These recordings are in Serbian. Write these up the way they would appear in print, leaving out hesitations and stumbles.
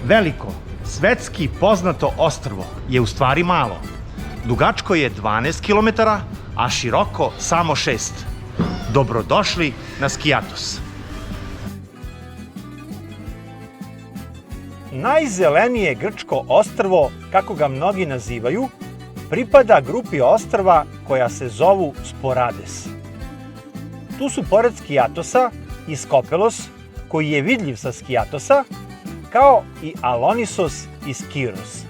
Veliko, svetski poznato ostrvo je u stvari malo. Dugačko je 12 km, a široko samo 6. Dobrodošli na Skiathos. Najzelenije grčko ostrvo, kako ga mnogi nazivaju, pripada grupi ostrva koja se zovu Sporades. Tu su pored Skiathosa i Skopelos, koji je vidljiv sa Skiathosa, kao i Alonissos i Skiros.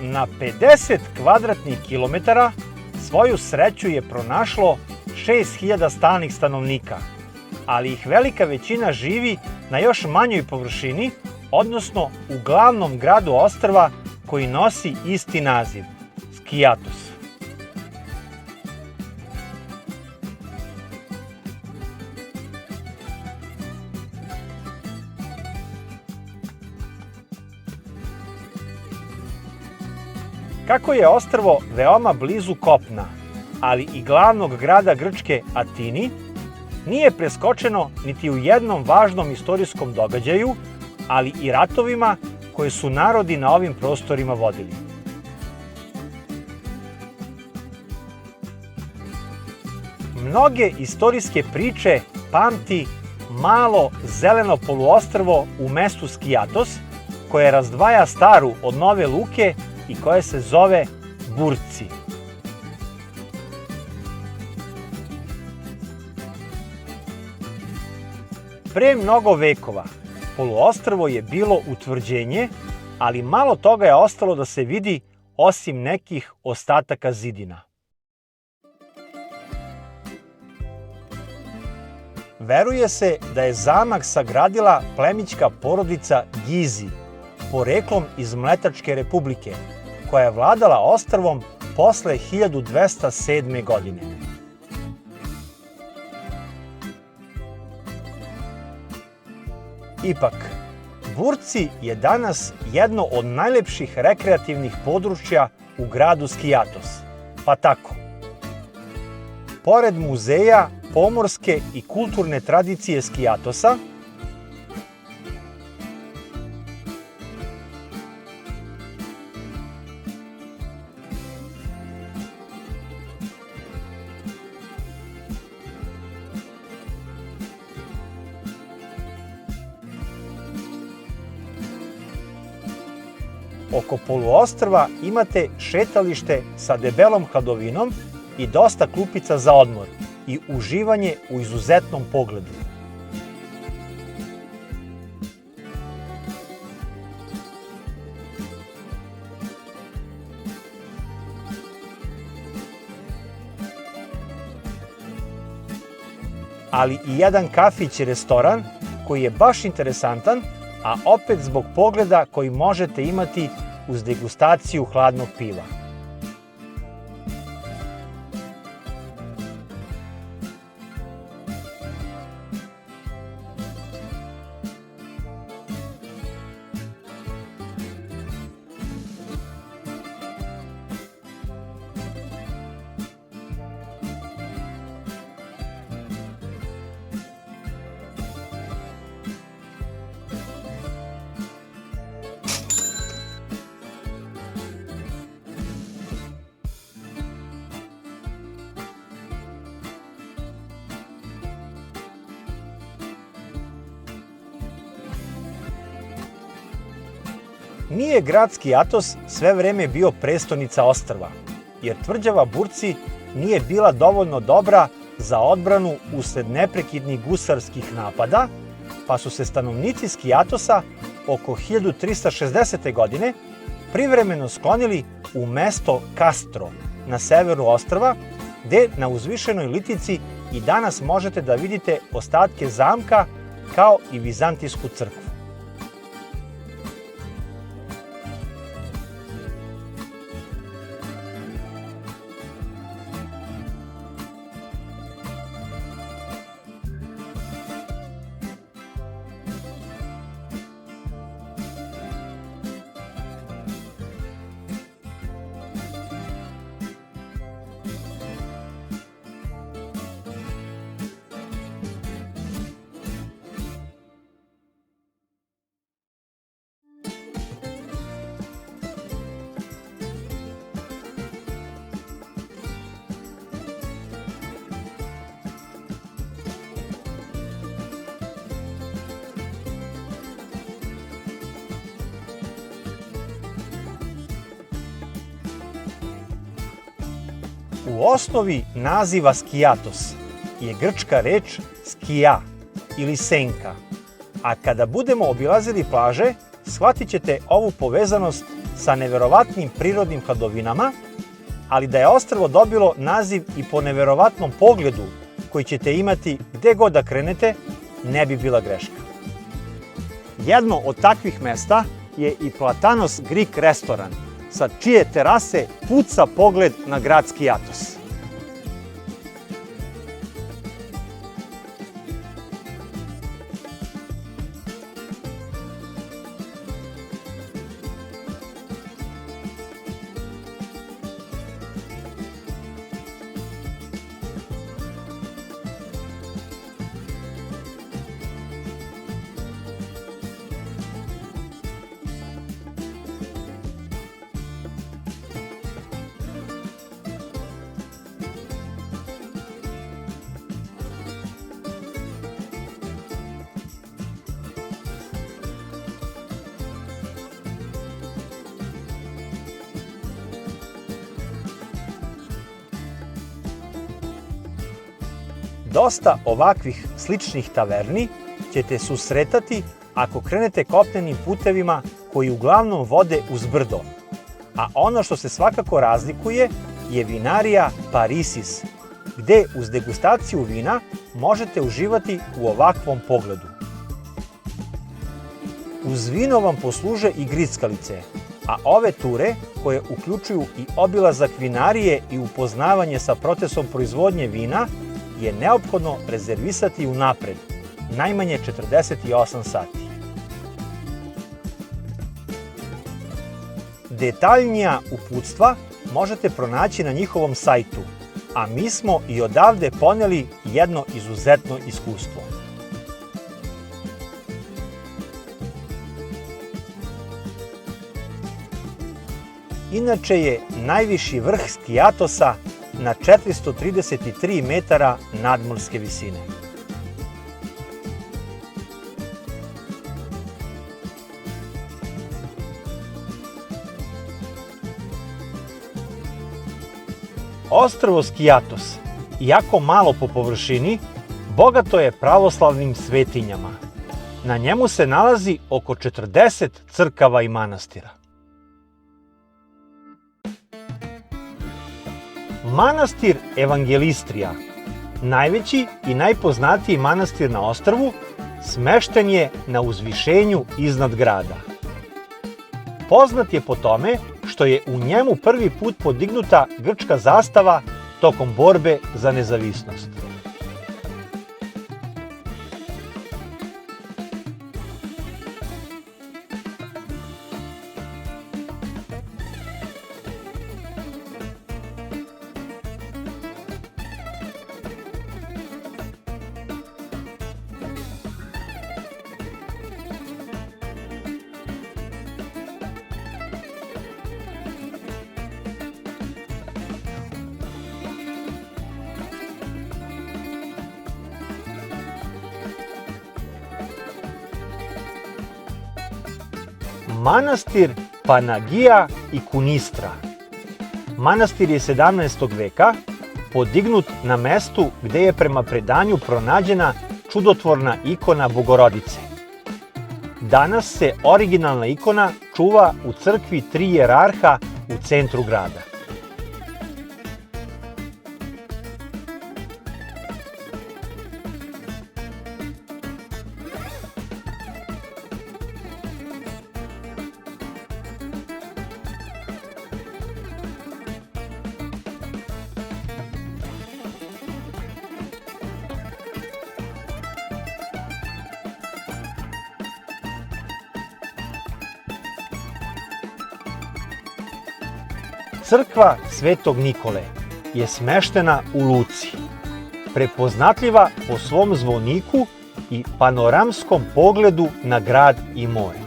Na 50 kvadratnih kilometara svoju sreću je pronašlo 6000 stalnih stanovnika, ali ih velika većina živi na još manjoj površini, odnosno u glavnom gradu ostrva koji nosi isti naziv, Skiathos. Kako je ostrvo veoma blizu kopna, ali i glavnog grada Grčke Atini, nije preskočeno niti u jednom važnom istorijskom događaju, ali i ratovima koje su narodi na ovim prostorima vodili. Mnoge istorijske priče pamti malo zeleno poluostrvo u mestu Skiathos, koje razdvaja staru od nove luke i koje se zove Burci. Pre mnogo vekova poluostrvo je bilo utvrđenje, ali malo toga je ostalo da se vidi osim nekih ostataka zidina. Veruje se da je zamak sagradila plemićka porodica Gizi, poreklom iz Mletačke republike, koja je vladala ostrvom posle 1207. godine. Ipak, Burci je danas jedno od najlepših rekreativnih područja u gradu Skiathos, pa tako. Pored muzeja, pomorske i kulturne tradicije Skiathosa, oko poluostrva imate šetalište sa debelom hladovinom i dosta klupica za odmor i uživanje u izuzetnom pogledu. Ali i jedan kafić i restoran koji je baš interesantan, a opet zbog pogleda koji možete imati uz degustaciju hladnog piva. Nije grad Skiathos sve vreme bio prestonica ostrva, jer tvrđava Burci nije bila dovoljno dobra za odbranu usled neprekidnih gusarskih napada, pa su se stanovnici Skiathosa oko 1360. godine privremeno sklonili u mesto Kastro na severu ostrva, gde na uzvišenoj litici i danas možete da vidite ostatke zamka kao i vizantijsku crkvu. U osnovi naziva Skiatos je grčka reč skija ili senka, a kada budemo obilazili plaže, shvatit ćete ovu povezanost sa neverovatnim prirodnim hladovinama, ali da je ostrvo dobilo naziv i po neverovatnom pogledu koji ćete imati gde god da krenete, ne bi bila greška. Jedno od takvih mesta je i Platanos Greek restoran, sa čije terase puca pogled na grad Skiatos. Dosta ovakvih sličnih taverni ćete susretati ako krenete kopnenim putevima koji uglavnom vode uz brdo, a ono što se svakako razlikuje je vinarija Parisis, gde uz degustaciju vina možete uživati u ovakvom pogledu. Uz vino vam posluže i grickalice, a ove ture, koje uključuju i obilazak vinarije i upoznavanje sa procesom proizvodnje vina, je neophodno rezervisati unapred, najmanje 48 sati. Detaljnija uputstva možete pronaći na njihovom sajtu, a mi smo i odavde poneli jedno izuzetno iskustvo. Inače je najviši vrh Skiatosa na 433 metara nadmorske visine. Ostrvo Skiatos, iako malo po površini, bogato je pravoslavnim svetinjama. Na njemu se nalazi oko 40 crkava i manastira. Manastir Evangelistrija, najveći i najpoznatiji manastir na ostrvu, smešten je na uzvišenju iznad grada. Poznat je po tome što je u njemu prvi put podignuta grčka zastava tokom borbe za nezavisnost. Manastir Panagija i Kunistra. Manastir je 17. veka podignut na mestu gde je prema predanju pronađena čudotvorna ikona Bogorodice. Danas se originalna ikona čuva u crkvi Tri jerarha u centru grada. Crkva Svetog Nikole je smeštena u luci, prepoznatljiva po svom zvoniku i panoramskom pogledu na grad i more.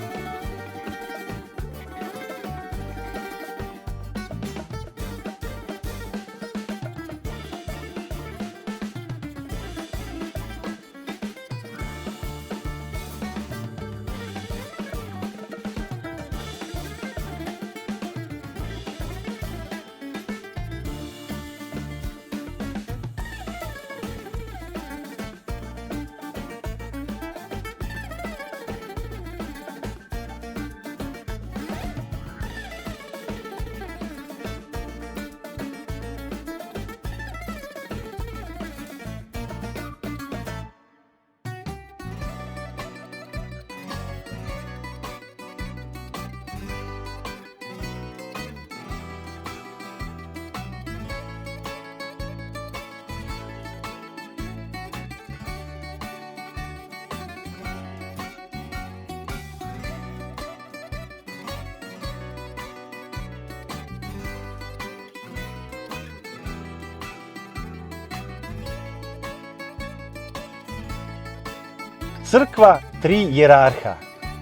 Crkva tri jerarha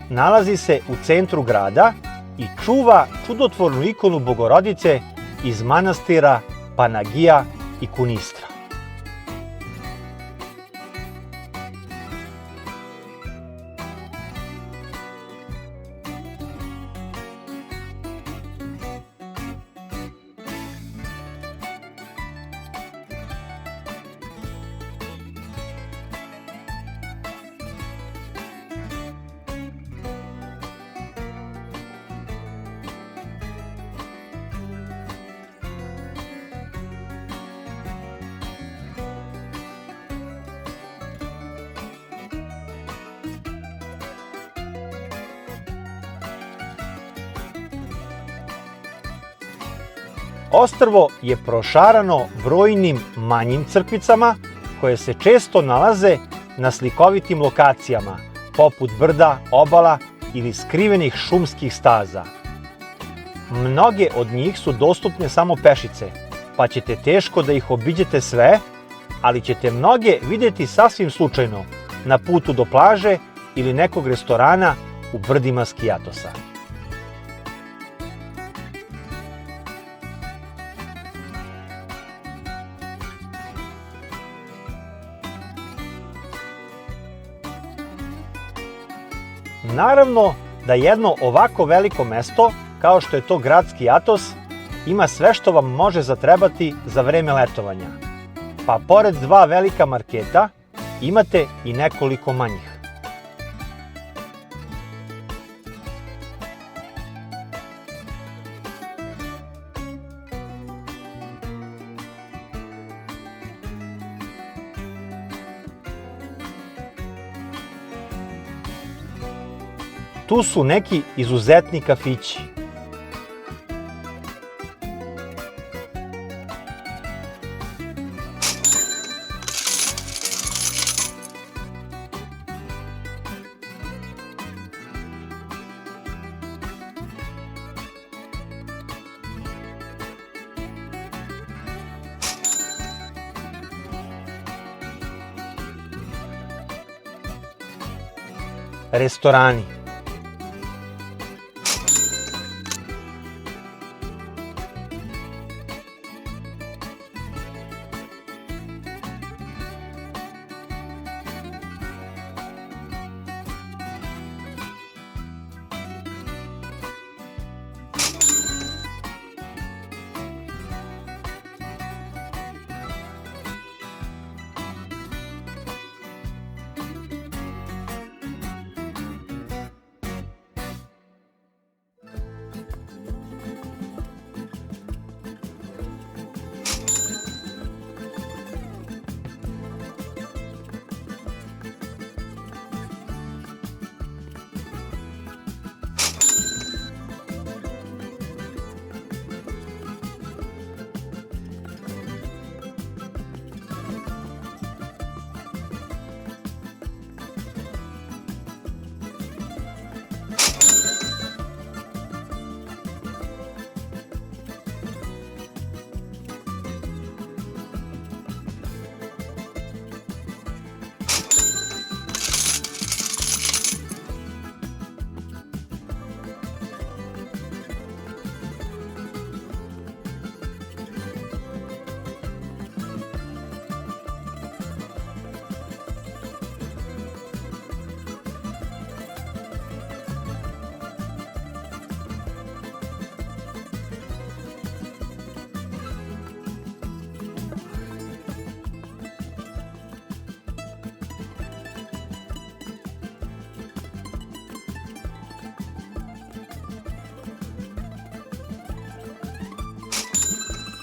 nalazi se u centru grada i čuva čudotvornu ikonu Bogorodice iz manastira Panagija i Kunistra. Ostrvo je prošarano brojnim manjim crkvicama koje se često nalaze na slikovitim lokacijama, poput brda, obala ili skrivenih šumskih staza. Mnoge od njih su dostupne samo pešice, pa ćete teško da ih obiđete sve, ali ćete mnoge vidjeti sasvim slučajno na putu do plaže ili nekog restorana u brdima Skijatosa. Naravno da jedno ovako veliko mesto, kao što je to grad Skijatos, ima sve što vam može zatrebati za vreme letovanja. Pa pored dva velika marketa, imate i nekoliko manjih. Tu su neki izuzetni kafići. Restorani.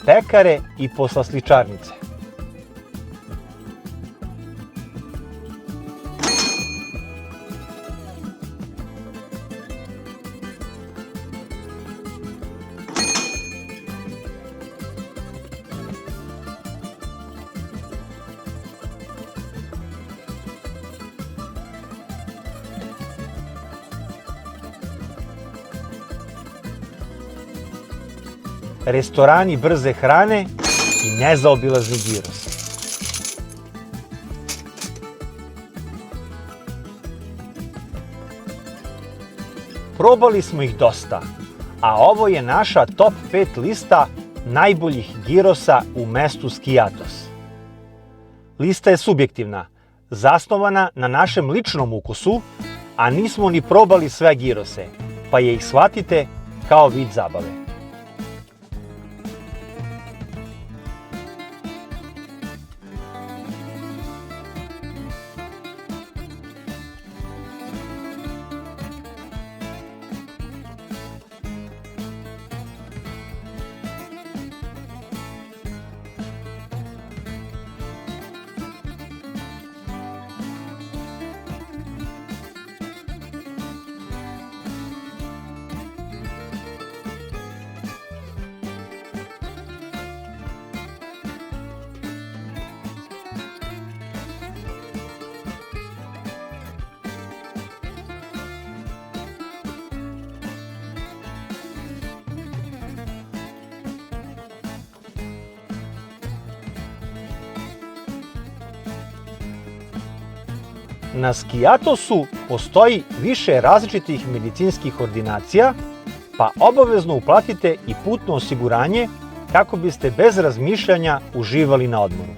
Pekare i poslasličarnice. Restorani brze hrane i nezaobilazni giros. probali smo ih dosta, a ovo je naša top 5 lista najboljih girosa u mestu Skiatos. Lista je subjektivna, zasnovana na našem ličnom ukusu, a nismo ni probali sve girose, pa je ih shvatite kao vid zabave. Na Skiatosu postoji više različitih medicinskih ordinacija, pa obavezno uplatite i putno osiguranje kako biste bez razmišljanja uživali na odmoru.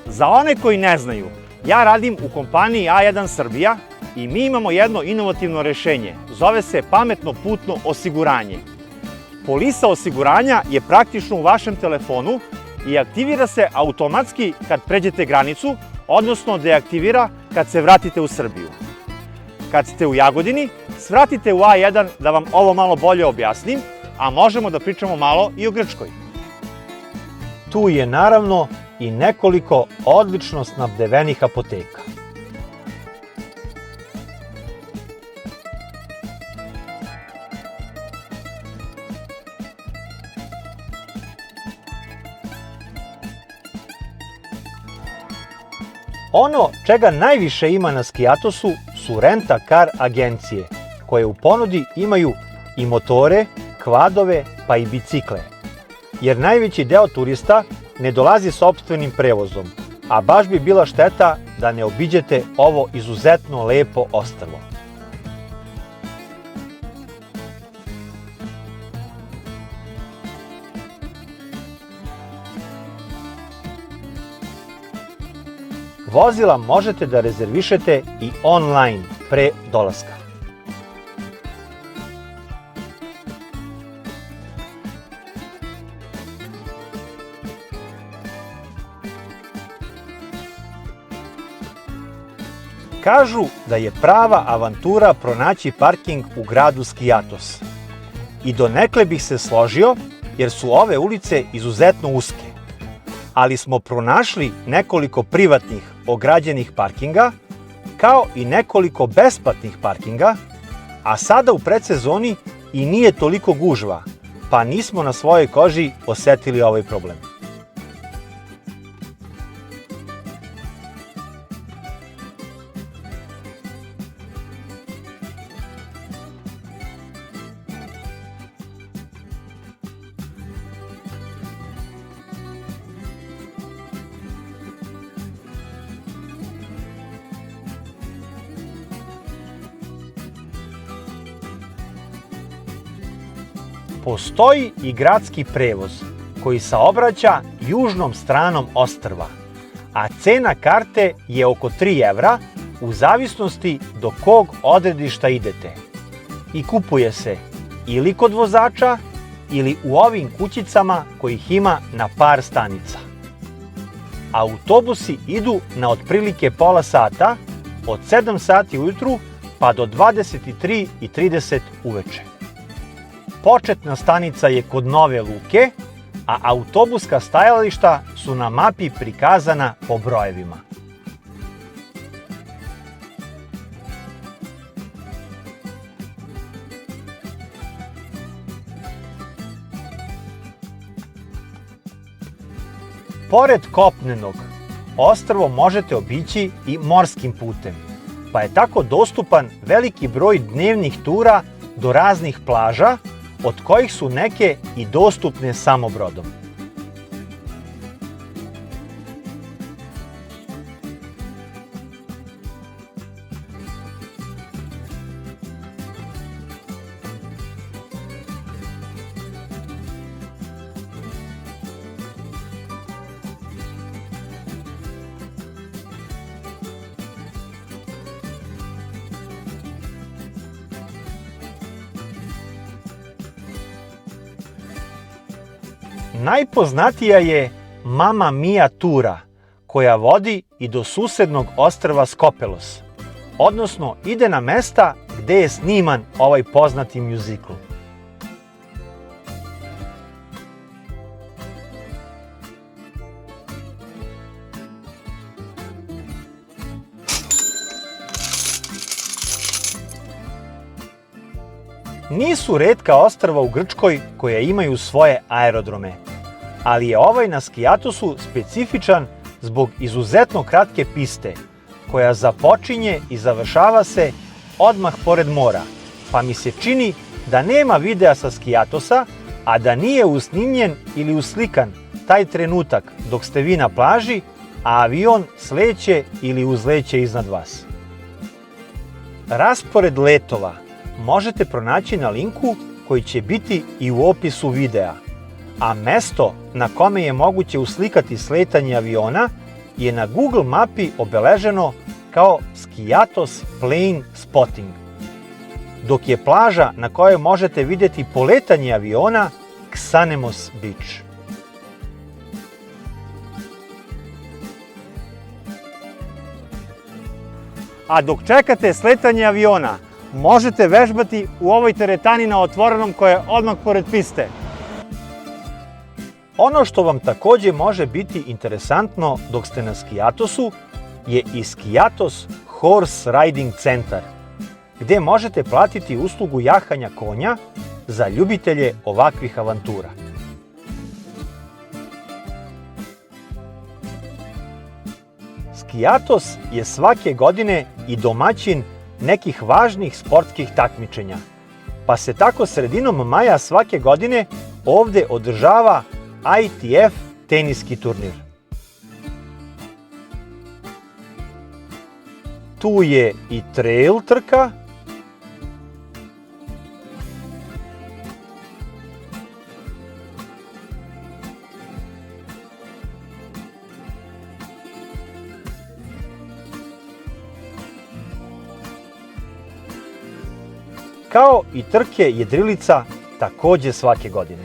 Za one koji ne znaju, ja radim u kompaniji A1 Srbija i mi imamo jedno inovativno rešenje. Zove se pametno putno osiguranje. Polisa osiguranja je praktično u vašem telefonu i aktivira se automatski kad pređete granicu, odnosno deaktivira kad se vratite u Srbiju. Kad ste u Jagodini, svratite u A1 da vam ovo malo bolje objasnim, a možemo da pričamo malo i o Grčkoj. Tu je naravno i nekoliko odlično snabdevenih apoteka. Ono čega najviše ima na Skiatosu su renta-kar agencije, koje u ponudi imaju i motore, kvadove pa i bicikle. Jer najveći deo turista ne dolazi sopstvenim prevozom, a baš bi bila šteta da ne obiđete ovo izuzetno lepo ostrvo. Vozila možete da rezervišete i online pre dolaska. Kažu da je prava avantura pronaći parking u gradu Skiatos. I donekle bih se složio jer su ove ulice izuzetno uske. Ali smo pronašli nekoliko privatnih ograđenih parkinga, kao i nekoliko besplatnih parkinga, a sada u predsezoni i nije toliko gužva, pa nismo na svojoj koži osetili ovaj problem. Postoji i gradski prevoz koji saobraća južnom stranom ostrva, a cena karte je oko 3 evra u zavisnosti do kog odredišta idete. I kupuje se ili kod vozača ili u ovim kućicama kojih ima na par stanica. Autobusi idu na otprilike pola sata od 7 sati ujutru pa do 23:30 uveče. Početna stanica je kod Nove Luke, a autobuska stajališta su na mapi prikazana po brojevima. Pored kopnenog, ostrvo možete obići i morskim putem, pa je tako dostupan veliki broj dnevnih tura do raznih plaža, od kojih su neke i dostupne samo brodom. Najpoznatija je Mamma Mia tura, koja vodi i do susednog ostrva Skopelos, odnosno ide na mesta gde je sniman ovaj poznati mjuzikl. Nisu retka ostrva u Grčkoj koja imaju svoje aerodrome, ali je ovaj na Skijatosu specifičan zbog izuzetno kratke piste, koja započinje i završava se odmah pored mora, pa mi se čini da nema videa sa Skijatosa, a da nije usnimljen ili uslikan taj trenutak dok ste vi na plaži, a avion sleće ili uzleće iznad vas. Raspored letova možete pronaći na linku koji će biti i u opisu videa, a mesto na kome je moguće uslikati sletanje aviona je na Google mapi obeleženo kao Skiatos Plane Spotting, dok je plaža na kojoj možete vidjeti poletanje aviona Xanemos Beach. A dok čekate sletanje aviona, možete vežbati u ovoj teretani na otvorenom koja je odmah pored piste. Ono što vam takođe može biti interesantno dok ste na Skijatosu je i Skiatos Horse Riding Centar, gde možete platiti uslugu jahanja konja za ljubitelje ovakvih avantura. Skiatos je svake godine i domaćin nekih važnih sportskih takmičenja, pa se tako sredinom maja svake godine ovde održava ITF teniski turnir. Tu je i trail trka, kao i trke jedrilica takođe svake godine.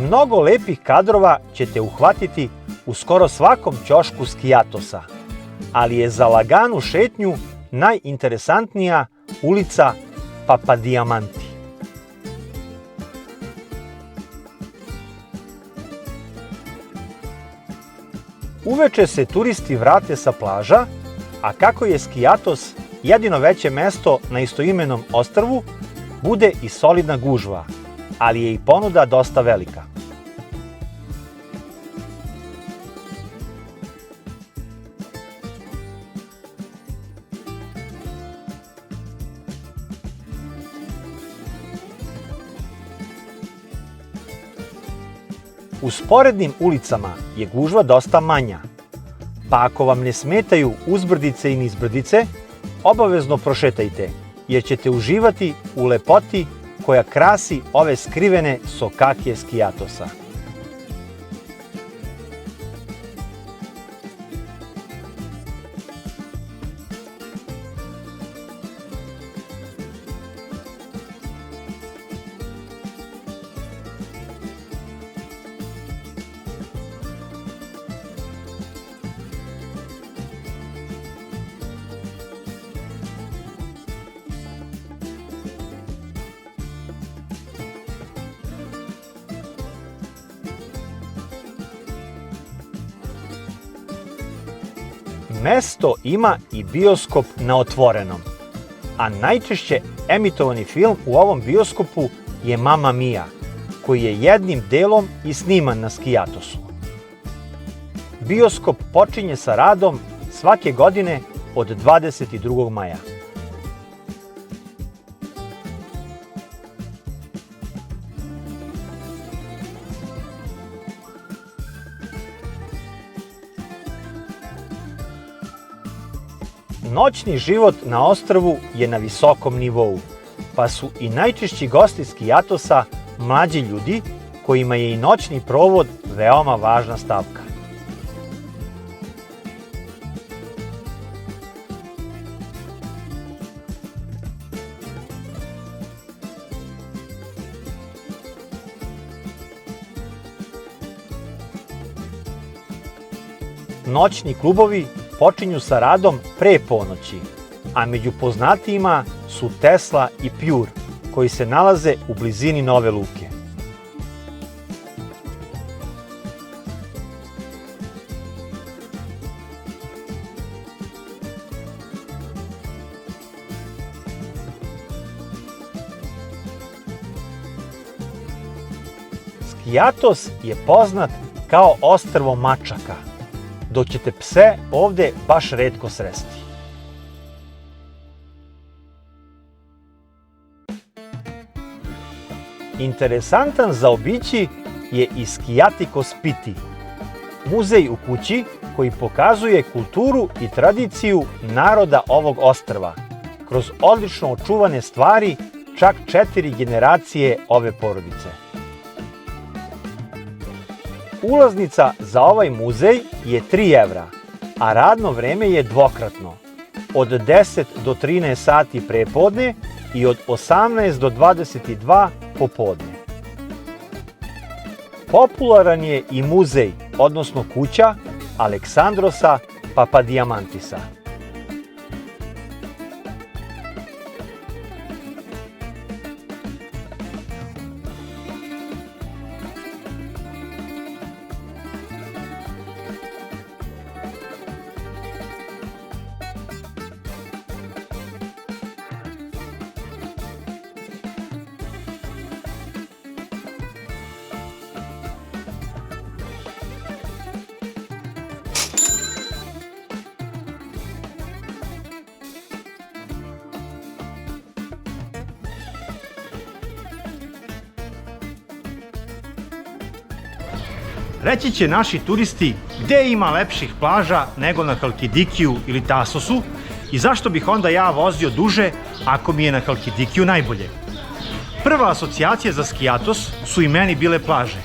Mnogo lepih kadrova ćete uhvatiti u skoro svakom ćošku Skijatosa, ali je za laganu šetnju najinteresantnija ulica Papadiamanti. Uveče se turisti vrate sa plaža, a kako je Skijatos jedino veće mesto na istoimenom ostrvu, bude i solidna gužva, ali je i ponuda dosta velika. U sporednim ulicama je gužva dosta manja, pa ako vam ne smetaju uzbrdice i nizbrdice, obavezno prošetajte, jer ćete uživati u lepoti koja krasi ove skrivene sokake Skijatosa. Mesto ima i bioskop na otvorenom, a najčešće emitovani film u ovom bioskopu je Mamma Mia, koji je jednim delom i sniman na Skijatosu. Bioskop počinje sa radom svake godine od 22. maja. Noćni život na ostrvu je na visokom nivou, pa su i najčešći gosti Skijatosa mlađi ljudi kojima je i noćni provod veoma važna stavka. Noćni klubovi počinju sa radom pre ponoći, a među poznatijima su Tesla i Pure, koji se nalaze u blizini Nove Luke. Skijatos je poznat kao ostrvo mačaka, dok ćete pse ovde baš retko sresti. Interesantan za obići je i Skijatikos Piti, muzej u kući koji pokazuje kulturu i tradiciju naroda ovog ostrva, kroz odlično očuvane stvari čak 4 generacije ove porodice. Ulaznica za ovaj muzej je 3 evra, a radno vreme je dvokratno, od 10 do 13 sati prepodne i od 18 do 22 popodne. Popularan je i muzej, odnosno kuća Aleksandrosa Papadiamantisa. Reći će naši turisti gde ima lepših plaža nego na Halkidikiju ili Tasosu i zašto bih onda ja vozio duže ako mi je na Halkidikiju najbolje. Prva asocijacija za Skijatos su i meni bile plaže,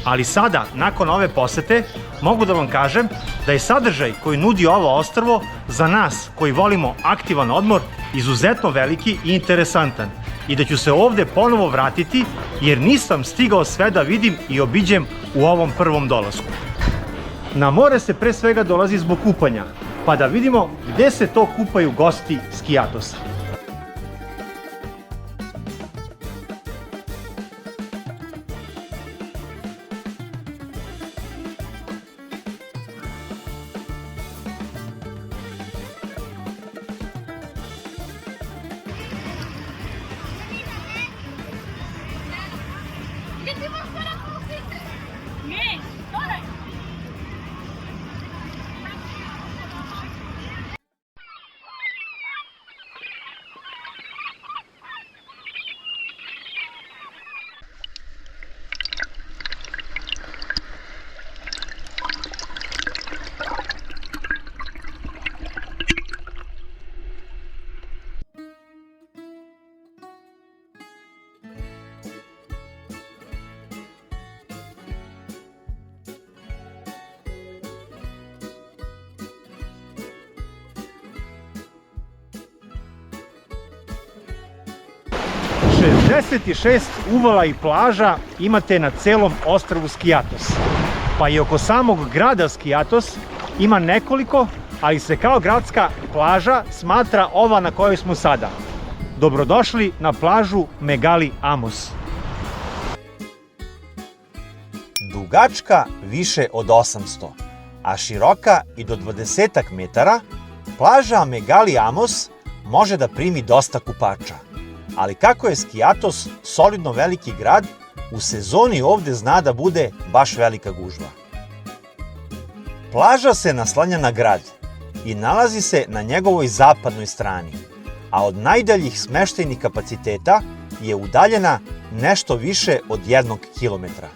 ali sada, nakon ove posete, mogu da vam kažem da je sadržaj koji nudi ovo ostrvo za nas koji volimo aktivan odmor izuzetno veliki i interesantan i da ću se ovde ponovo vratiti jer nisam stigao sve da vidim i obiđem u ovom prvom dolasku. Na more se pre svega dolazi zbog kupanja, pa da vidimo gde se to kupaju gosti Skijatosa. Šest uvala i plaža imate na celom ostrvu Skijatos, pa i oko samog grada Skijatos ima nekoliko, ali se kao gradska plaža smatra ova na kojoj smo sada. Dobrodošli na plažu Megali Amos. Dugačka više od 800, a široka i do 20 metara, plaža Megali Amos može da primi dosta kupača. Ali kako je Skijatos solidno veliki grad, u sezoni ovde zna da bude baš velika gužva. Plaža se naslanja na grad i nalazi se na njegovoj zapadnoj strani, a od najdaljih smeštajnih kapaciteta je udaljena nešto više od 1 kilometra.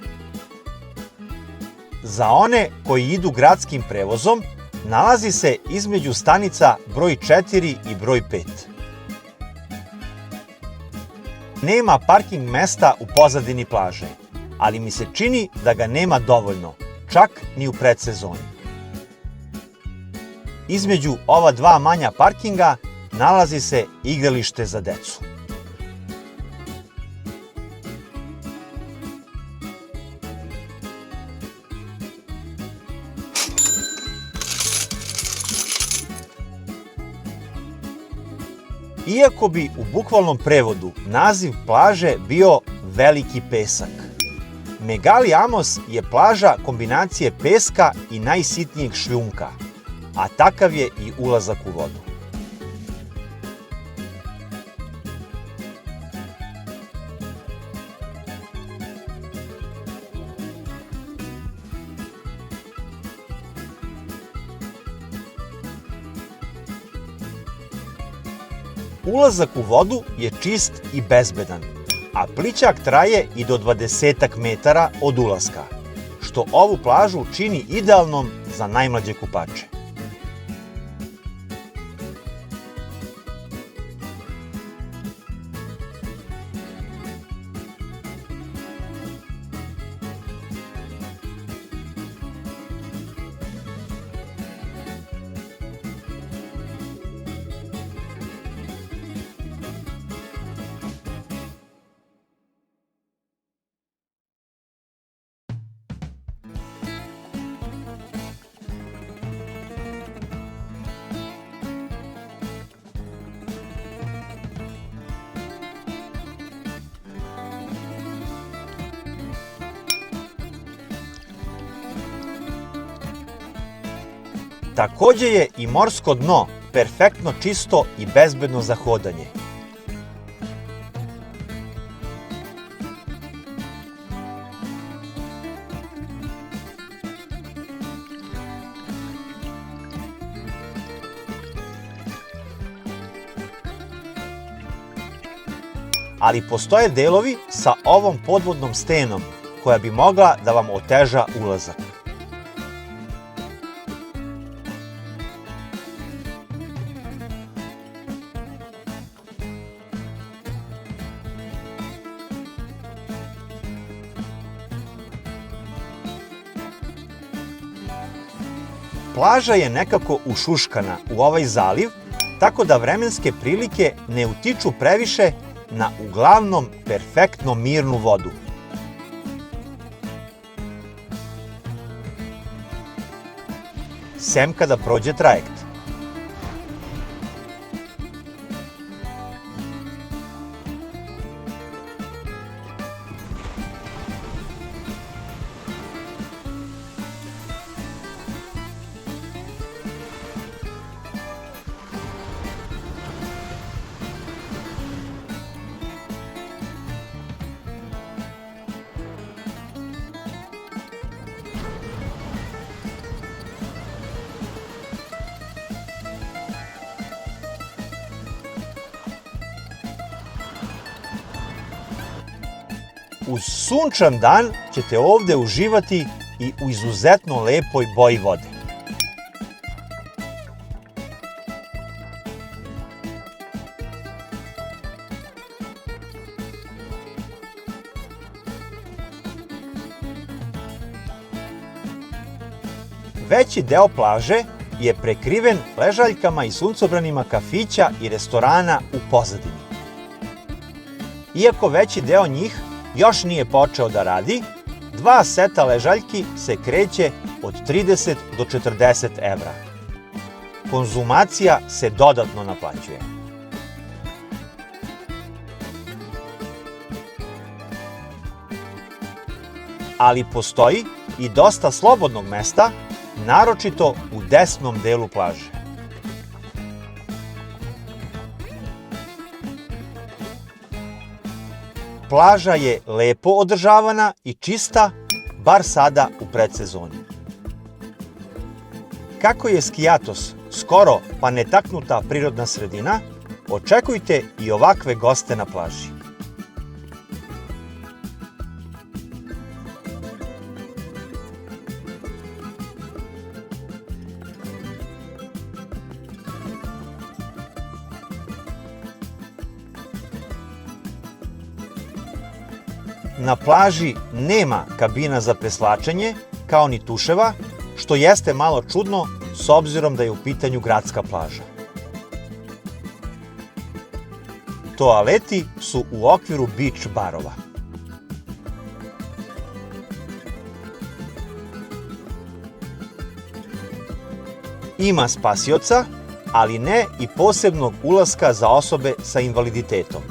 Za one koji idu gradskim prevozom, nalazi se između stanica broj 4 i broj 5. Nema parking mesta u pozadini plaže, ali mi se čini da ga nema dovoljno, čak ni u predsezoni. Između ova dva manja parkinga nalazi se igralište za decu. Iako bi u bukvalnom prevodu naziv plaže bio veliki pesak, Megali Amos je plaža kombinacije peska i najsitnijeg šljunka, a takav je i ulazak u vodu. Ulazak u vodu je čist i bezbedan, a plićak traje i do 20 metara od ulaska, što ovu plažu čini idealnom za najmlađe kupače. Takođe je i morsko dno perfektno čisto i bezbedno za hodanje. Ali postoje delovi sa ovom podvodnom stenom koja bi mogla da vam oteža ulazak. Plaža je nekako ušuškana u ovaj zaliv, tako da vremenske prilike ne utiču previše na uglavnom perfektno mirnu vodu. Sem kada prođe trajekt. Uz sunčan dan ćete ovde uživati i u izuzetno lepoj boji vode. Veći deo plaže je prekriven ležaljkama i suncobranima kafića i restorana u pozadini. Iako veći deo njih još nije počeo da radi, 2 seta ležaljki se kreće od 30 do 40 evra. Konzumacija se dodatno naplaćuje. Ali postoji i dosta slobodnog mesta, naročito u desnom delu plaže. Plaža je lepo održavana i čista, bar sada u predsezoni. Kako je Skiathos skoro pa netaknuta prirodna sredina, očekujte i ovakve goste na plaži. Na plaži nema kabina za preslačenje, kao ni tuševa, što jeste malo čudno s obzirom da je u pitanju gradska plaža. Toaleti su u okviru beach barova. Ima spasioca, ali ne i posebnog ulaska za osobe sa invaliditetom.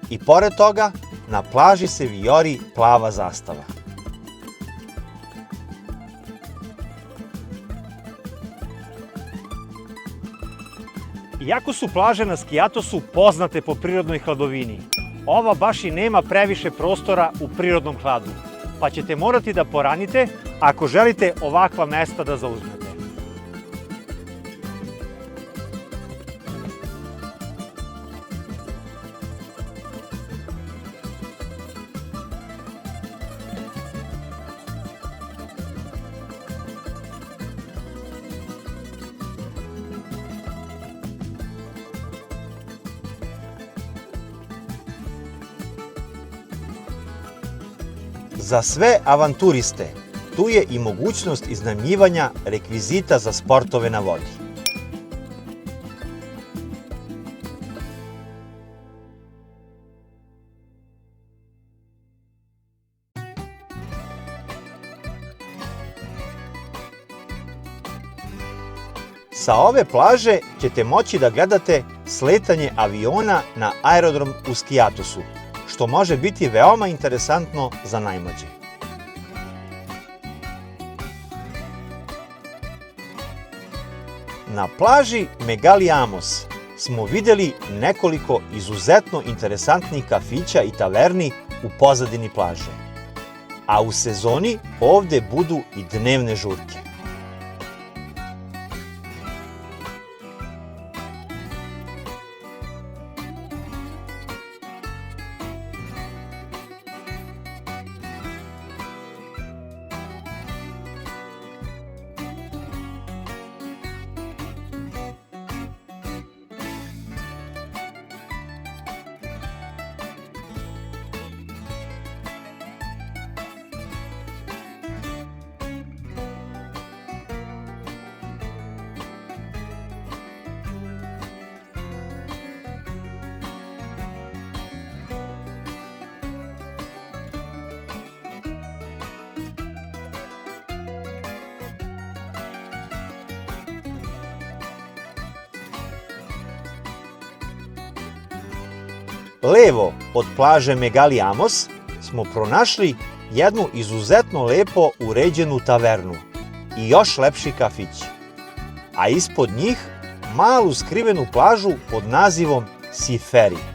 I pored toga, na plaži se vijori plava zastava. Iako su plaže na Skijatosu poznate po prirodnoj hladovini, ova baš i nema previše prostora u prirodnom hladu, pa ćete morati da poranite ako želite ovakva mesta da zauzmete. Za sve avanturiste, tu je i mogućnost iznajmljivanja rekvizita za sportove na vodi. Sa ove plaže ćete moći da gledate sletanje aviona na aerodrom u Skijatosu, što može biti veoma interesantno za najmlađe. Na plaži Megali Amos smo videli nekoliko izuzetno interesantnih kafića i taverni u pozadini plaže, a u sezoni ovde budu i dnevne žurke. Levo od plaže Megali Amos smo pronašli jednu izuzetno lepo uređenu tavernu i još lepši kafić, a ispod njih malu skrivenu plažu pod nazivom Sea Ferry.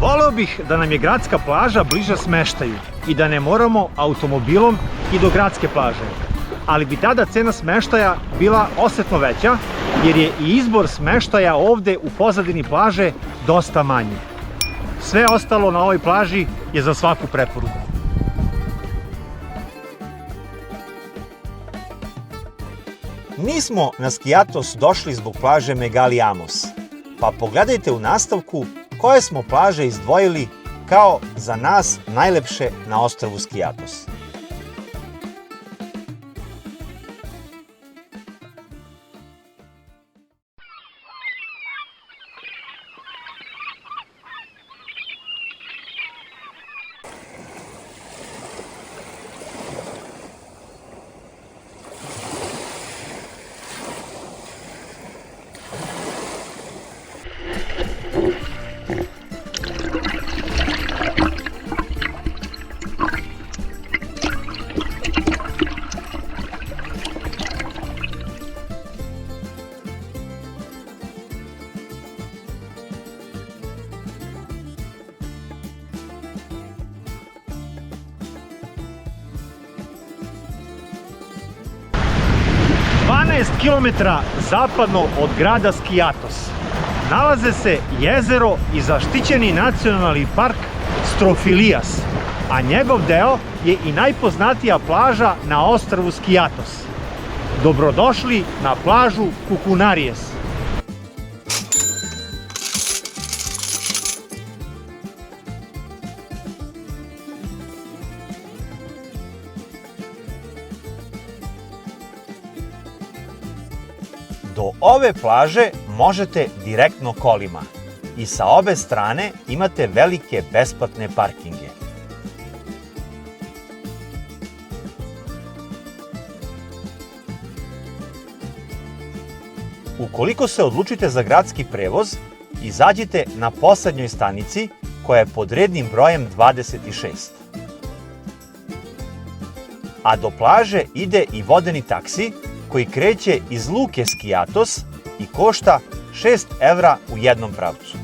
Voleo bih da nam je gradska plaža bliža smeštaju i da ne moramo automobilom i do gradske plaže. Ali bi tada cena smeštaja bila osetno veća, jer je i izbor smeštaja ovde u pozadini plaže dosta manji. Sve ostalo na ovoj plaži je za svaku preporuku. Nismo na Skiatos došli zbog plaže Megali Amos, pa pogledajte u nastavku koje smo plaže izdvojili kao za nas najlepše na ostrvu Skiatos. Kilometara zapadno od grada Skiatos nalaze se jezero i zaštićeni nacionalni park Strofilijas, a njegov deo je i najpoznatija plaža na ostrvu Skiatos. Dobrodošli na plažu Kukunarijes. Do ove plaže možete direktno kolima i sa obe strane imate velike besplatne parkinge. Ukoliko se odlučite za gradski prevoz, izađite na poslednjoj stanici koja je pod rednim brojem 26. A do plaže ide i vodeni taksi koji kreće iz luke Skiatos i košta 6 evra u jednom pravcu.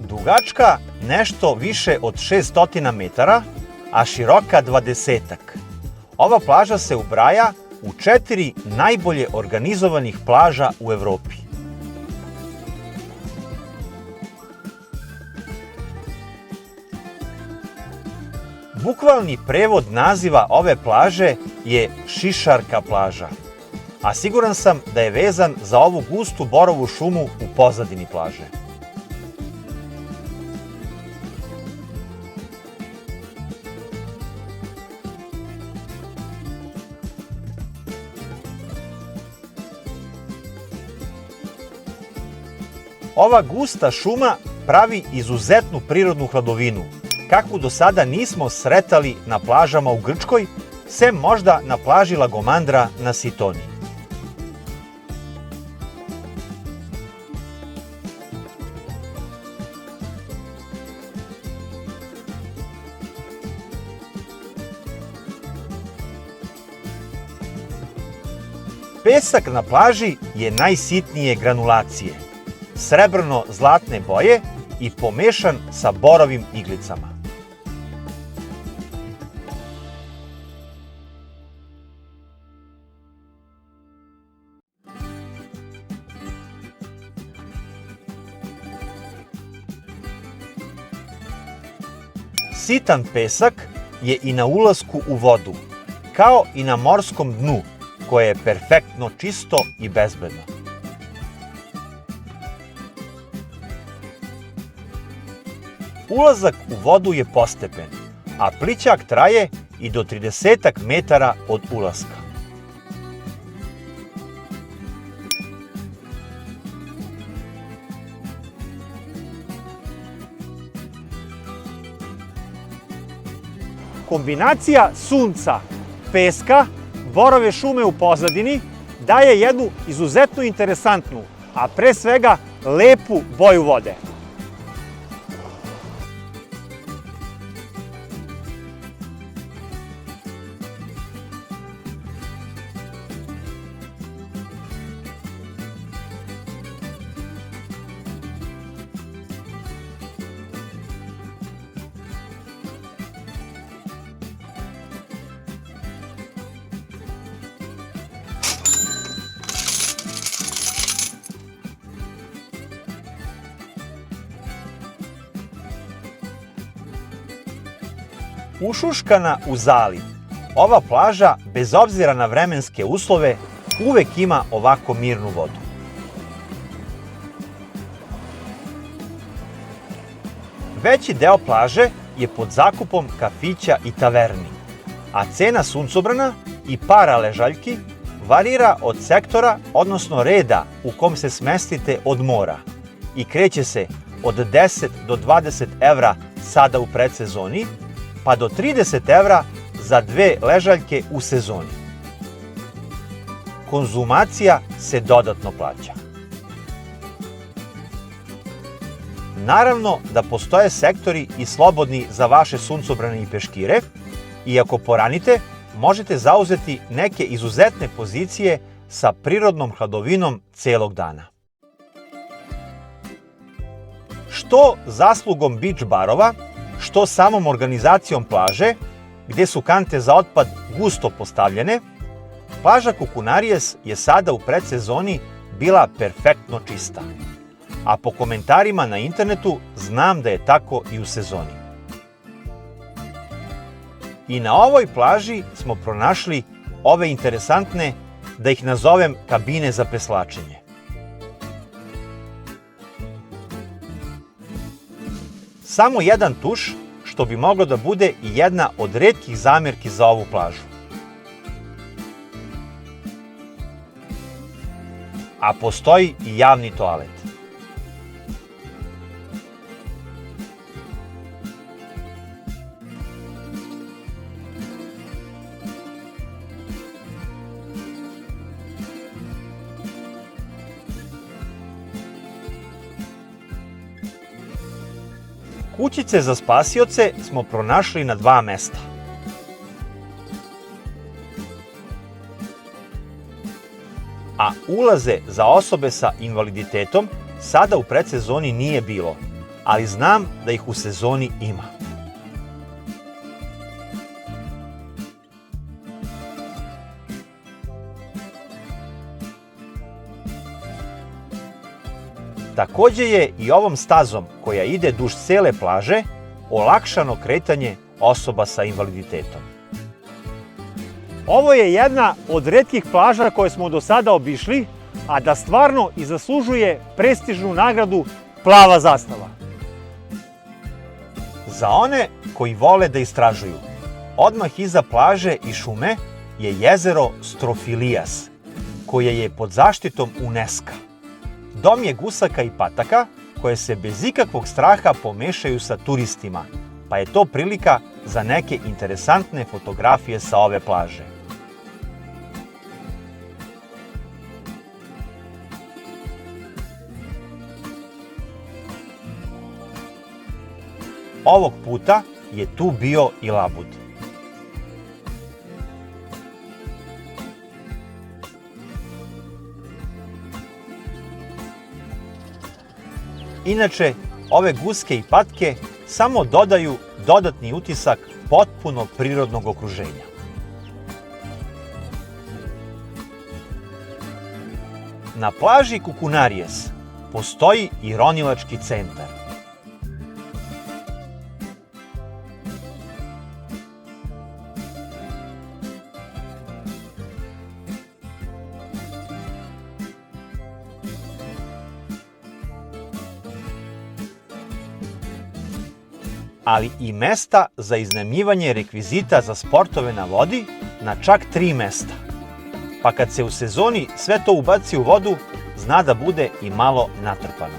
Dugačka nešto više od 600 metara, a široka 20-ak. Ova plaža se ubraja u 4 najbolje organizovanih plaža u Evropi. Bukvalni prevod naziva ove plaže je Šišarka plaža, a siguran sam da je vezan za ovu gustu borovu šumu u pozadini plaže. Ova gusta šuma pravi izuzetnu prirodnu hladovinu, kakvu do sada nismo sretali na plažama u Grčkoj, sem možda na plaži Lagomandra na Sitoni. Pesak na plaži je najsitnije granulacije, srebrno-zlatne boje i pomešan sa borovim iglicama. Sitan pesak je i na ulasku u vodu, kao i na morskom dnu, koje je perfektno čisto i bezbedno. Ulazak u vodu je postepen, a plićak traje i do 30 metara od ulaska. Kombinacija sunca, peska, borove šume u pozadini daje jednu izuzetno interesantnu, a pre svega lepu boju vode. Ušuškana u zaliv, ova plaža, bez obzira na vremenske uslove, uvek ima ovako mirnu vodu. Veći deo plaže je pod zakupom kafića i taverni, a cena suncobrana i para ležaljki varira od sektora, odnosno reda u kom se smestite od mora i kreće se od 10 do 20 evra sada u predsezoni, pa do 30 evra za 2 ležaljke u sezoni. Konzumacija se dodatno plaća. Naravno da postoje sektori i slobodni za vaše suncobrane i peškire i ako poranite, možete zauzeti neke izuzetne pozicije sa prirodnom hladovinom celog dana. Što zaslugom beach barova, što samom organizacijom plaže, gde su kante za otpad gusto postavljene, plaža Kukunarijes je sada u predsezoni bila perfektno čista. A po komentarima na internetu znam da je tako i u sezoni. I na ovoj plaži smo pronašli ove interesantne, da ih nazovem, kabine za preslačenje. Samo jedan tuš, što bi moglo da bude i jedna od retkih zamerki za ovu plažu. A postoji i javni toalet. Kućice za spasioce smo pronašli na 2 mesta. A ulaze za osobe sa invaliditetom sada u predsezoni nije bilo, ali znam da ih u sezoni ima. Takođe je i ovom stazom koja ide duž cele plaže olakšano kretanje osoba sa invaliditetom. Ovo je jedna od retkih plaža koje smo do sada obišli, a da stvarno i zaslužuje prestižnu nagradu Plava zastava. Za one koji vole da istražuju, odmah iza plaže i šume je jezero Strofilijas, koje je pod zaštitom UNESCO. Dom je gusaka i pataka koje se bez ikakvog straha pomešaju sa turistima, pa je to prilika za neke interesantne fotografije sa ove plaže. Ovog puta je tu bio i labud. Inače, ove guske i patke samo dodaju dodatni utisak potpuno prirodnog okruženja. Na plaži Kukunarijes postoji i ronilački centar. Ali i mesta za iznajmljivanje rekvizita za sportove na vodi na čak 3 mesta. Pa kad se u sezoni sve to ubaci u vodu, zna da bude i malo natrpano.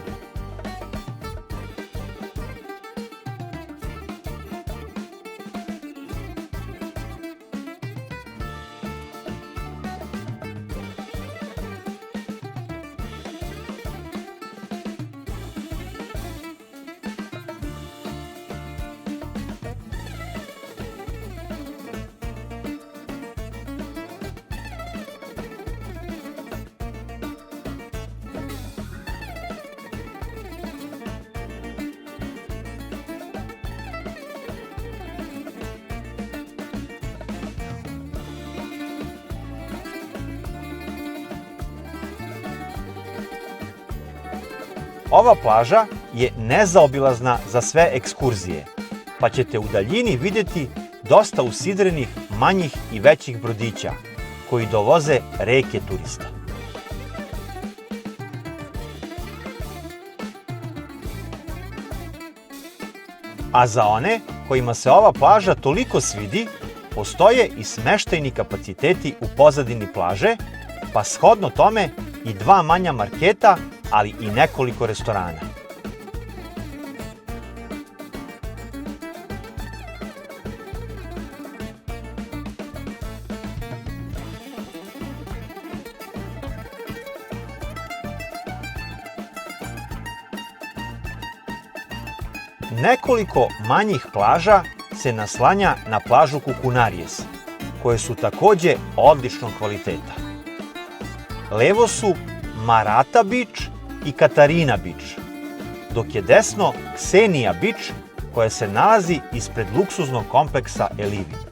Ova plaža je nezaobilazna za sve ekskurzije, pa ćete u daljini vidjeti dosta usidrenih manjih i većih brodića koji dovoze reke turista. A za one kojima se ova plaža toliko svidi, postoje i smeštajni kapaciteti u pozadini plaže, pa shodno tome i 2 manja marketa, ali i nekoliko restorana. Nekoliko manjih plaža se naslanja na plažu Kukunarijes, koje su takođe odličnog kvaliteta. Levo su Marata Beach i Katarina Beach, dok je desno Ksenija Beach, koja se nalazi ispred luksuznog kompleksa Elivin.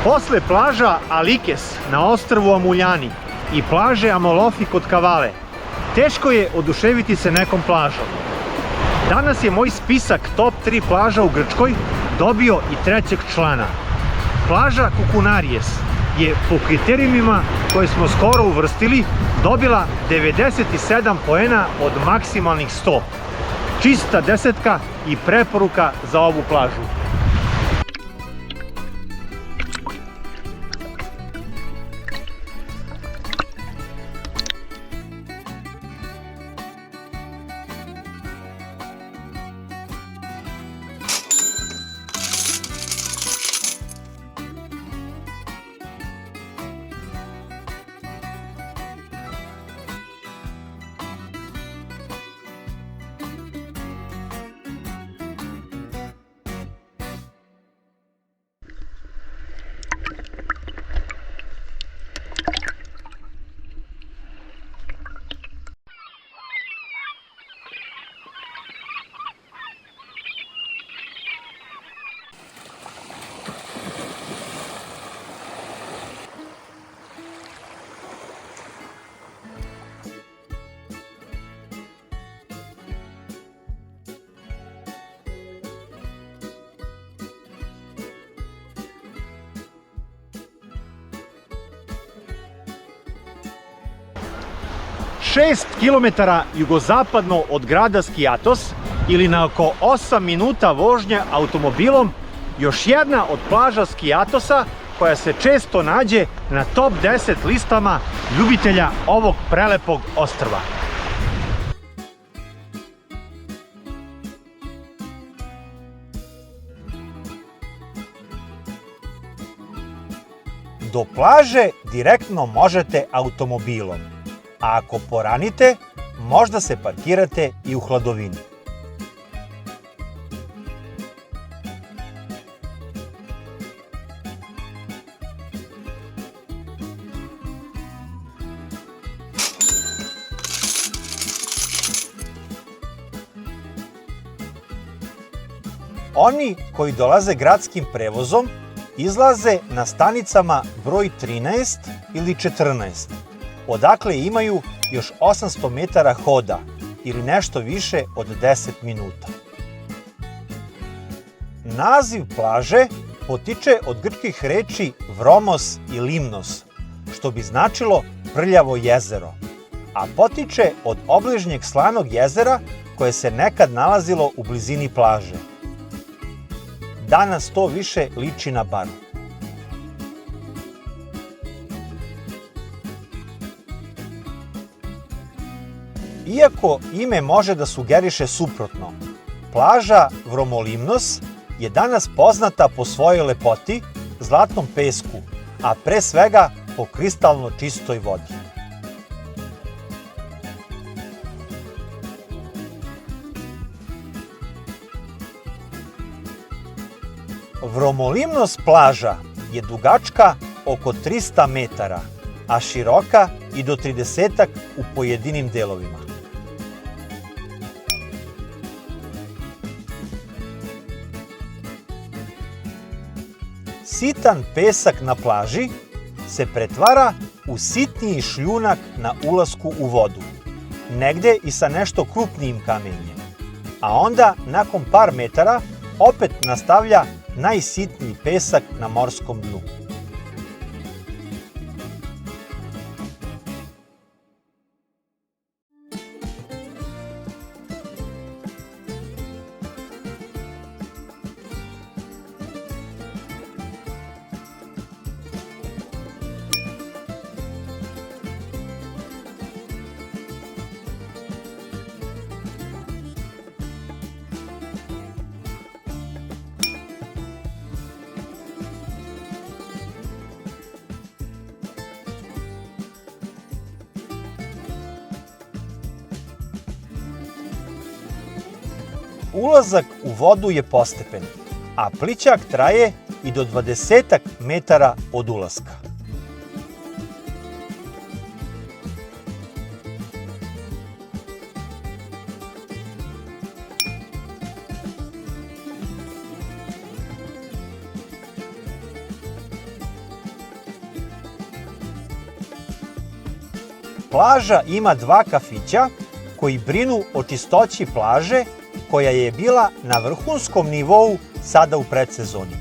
Posle plaža Alikes na ostrvu Amuljani i plaže Amolofi kod Kavale, teško je oduševiti se nekom plažom. Danas je moj spisak top 3 plaža u Grčkoj dobio i trećeg člana. Plaža Kukunarijes je po kriterijumima koje smo skoro uvrstili dobila 97 poena od maksimalnih 100. Čista desetka i preporuka za ovu plažu. 6 km jugozapadno od grada Skiathos ili na oko 8 minuta vožnje automobilom još jedna od plaža Skiathosa koja se često nađe na top 10 listama ljubitelja ovog prelepog ostrva. Do plaže direktno možete automobilom, a ako poranite, možda se parkirate i u hladovini. Oni koji dolaze gradskim prevozom izlaze na stanicama broj 13 ili 14, odakle imaju još 800 metara hoda ili nešto više od 10 minuta. Naziv plaže potiče od grčkih reči Vromos i Limnos, što bi značilo prljavo jezero, a potiče od obližnjeg slanog jezera koje se nekad nalazilo u blizini plaže. Danas to više liči na baru. Iako ime može da sugeriše suprotno, plaža Vromolimnos je danas poznata po svojoj lepoti, zlatnom pesku, a pre svega po kristalno čistoj vodi. Vromolimnos plaža je dugačka oko 300 metara, a široka i do 30 u pojedinim delovima. Sitan pesak na plaži se pretvara u sitniji šljunak na ulasku u vodu, negde i sa nešto krupnijim kamenjem, a onda nakon par metara opet nastavlja najsitniji pesak na morskom dnu. Ulazak u vodu je postepen, a plićak traje i do 20 metara od ulaska. Plaža ima dva kafića koji brinu o čistoći plaže koja je bila na vrhunskom nivou sada u predsezoni.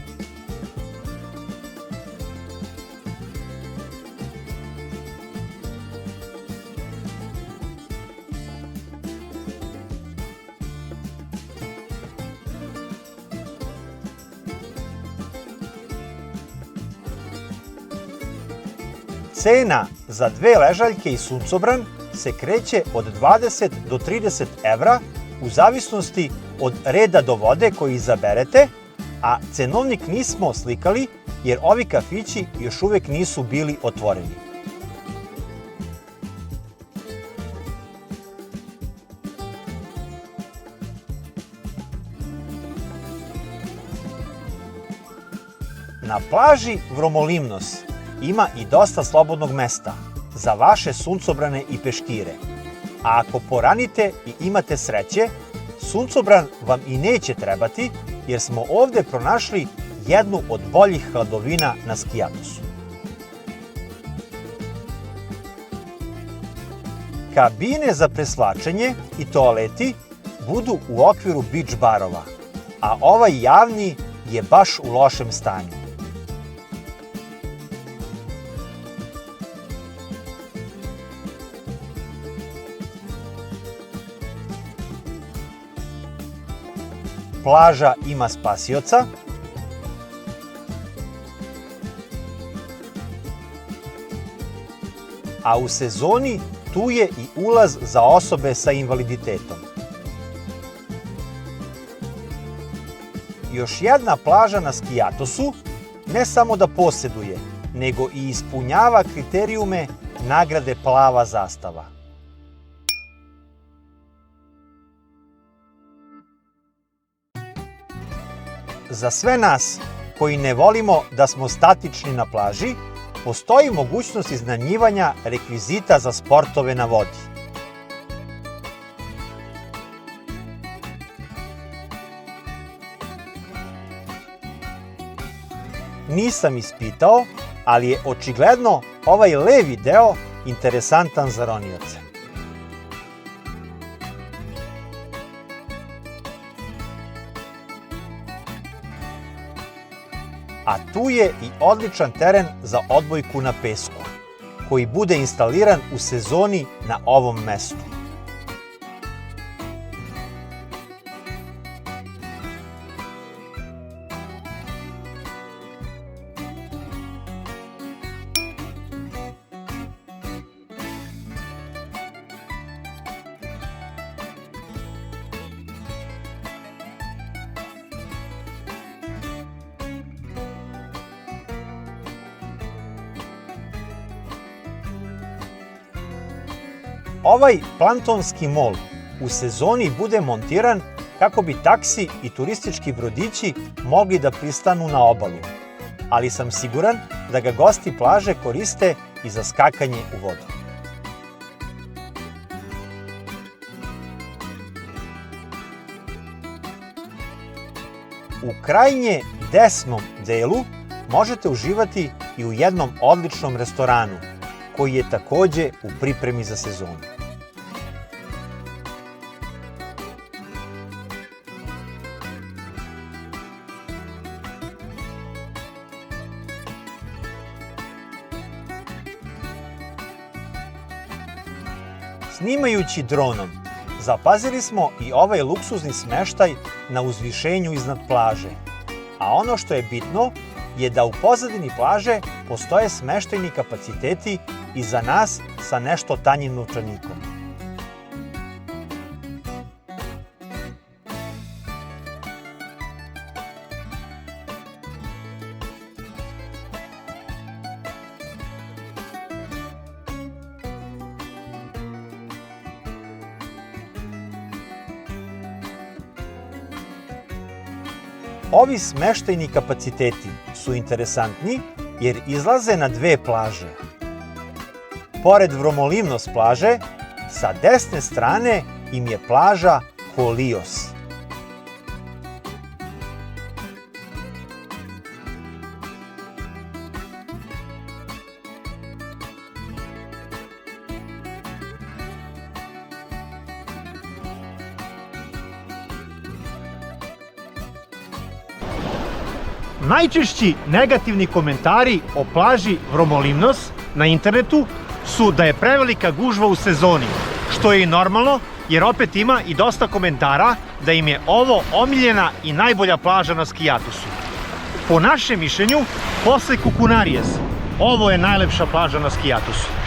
Cena za 2 ležaljke i suncobran se kreće od 20 do 30 evra u zavisnosti od reda do vode koji izaberete, a cenovnik nismo slikali jer ovi kafići još uvek nisu bili otvoreni. Na plaži Vromolimnos ima i dosta slobodnog mesta za vaše suncobrane i peškire. A ako poranite i imate sreće, suncobran vam i neće trebati jer smo ovde pronašli jednu od boljih hladovina na Skiathosu. Kabine za presvlačenje i toaleti budu u okviru beach barova, a ovaj javni je baš u lošem stanju. plaža ima spasioca, a u sezoni tu je i ulaz za osobe sa invaliditetom. Još jedna plaža na Skijatosu ne samo da posjeduje, nego i ispunjava kriterijume nagrade Plava zastava. Za sve nas koji ne volimo da smo statični na plaži, postoji mogućnost iznajmljivanja rekvizita za sportove na vodi. Nisam ispitao, ali je očigledno ovaj levi deo interesantan za ronioce. A tu je i odličan teren za odbojku na pesku, koji bude instaliran u sezoni na ovom mestu. Ovaj plantonski mol u sezoni bude montiran kako bi taksi i turistički brodići mogli da pristanu na obalu, ali sam siguran da ga gosti plaže koriste i za skakanje u vodu. U krajnje desnom delu možete uživati i u jednom odličnom restoranu, koji je takođe u pripremi za sezonu. Snimajući dronom, zapazili smo i ovaj luksuzni smeštaj na uzvišenju iznad plaže, a ono što je bitno je da u pozadini plaže postoje smeštajni kapaciteti i za nas sa nešto tanjim novčanikom. Ovi smeštajni kapaciteti su interesantni jer izlaze na dve plaže. Pored Vromolivnos plaže, sa desne strane im je plaža Holios. Najčešći negativni komentari o plaži Vromolivnos na internetu su da je prevelika gužva u sezoni, što je i normalno jer opet ima i dosta komentara da im je ovo omiljena i najbolja plaža na Skijatosu. Po našem mišljenju, posle Kukunarijes, ovo je najlepša plaža na Skijatosu.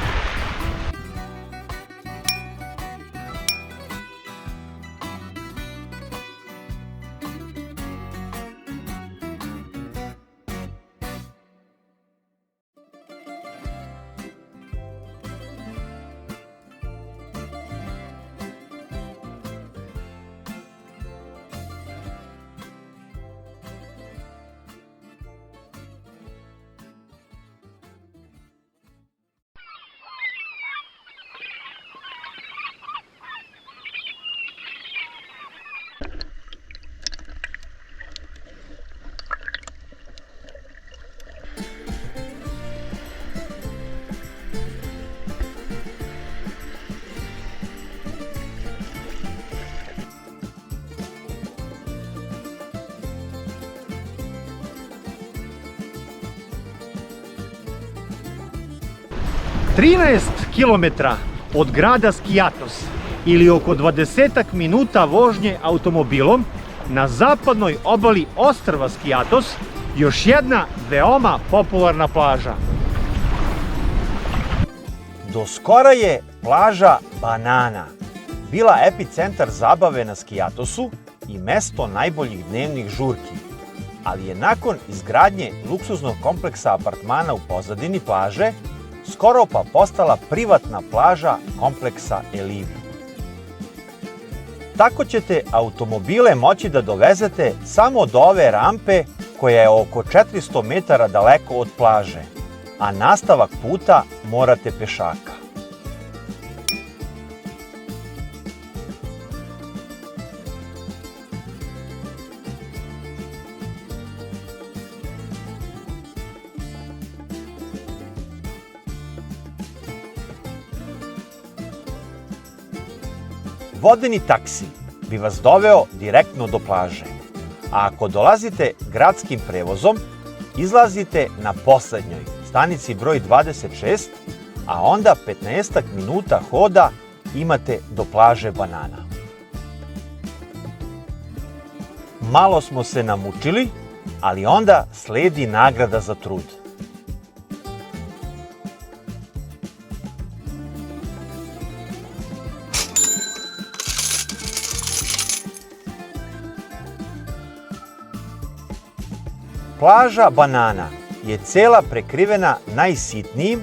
Trinaest kilometara od grada Skijatos ili oko 20 minuta vožnje automobilom na zapadnoj obali ostrva Skiatos još jedna veoma popularna plaža. Do skora je plaža Banana bila epicentar zabave na Skiatosu i mesto najboljih dnevnih žurki, ali je nakon izgradnje luksuznog kompleksa apartmana u pozadini plaže skoro pa postala privatna plaža kompleksa Elivi. Tako ćete automobile moći da dovezete samo do ove rampe koja je oko 400 metara daleko od plaže, a nastavak puta morate pešaka. Vodeni taksi bi vas doveo direktno do plaže, a ako dolazite gradskim prevozom, izlazite na poslednjoj stanici broj 26, a onda 15 minuta hoda imate do plaže Banana. Malo smo se namučili, ali onda sledi nagrada za trud. Plaža Banana je cela prekrivena najsitnijim,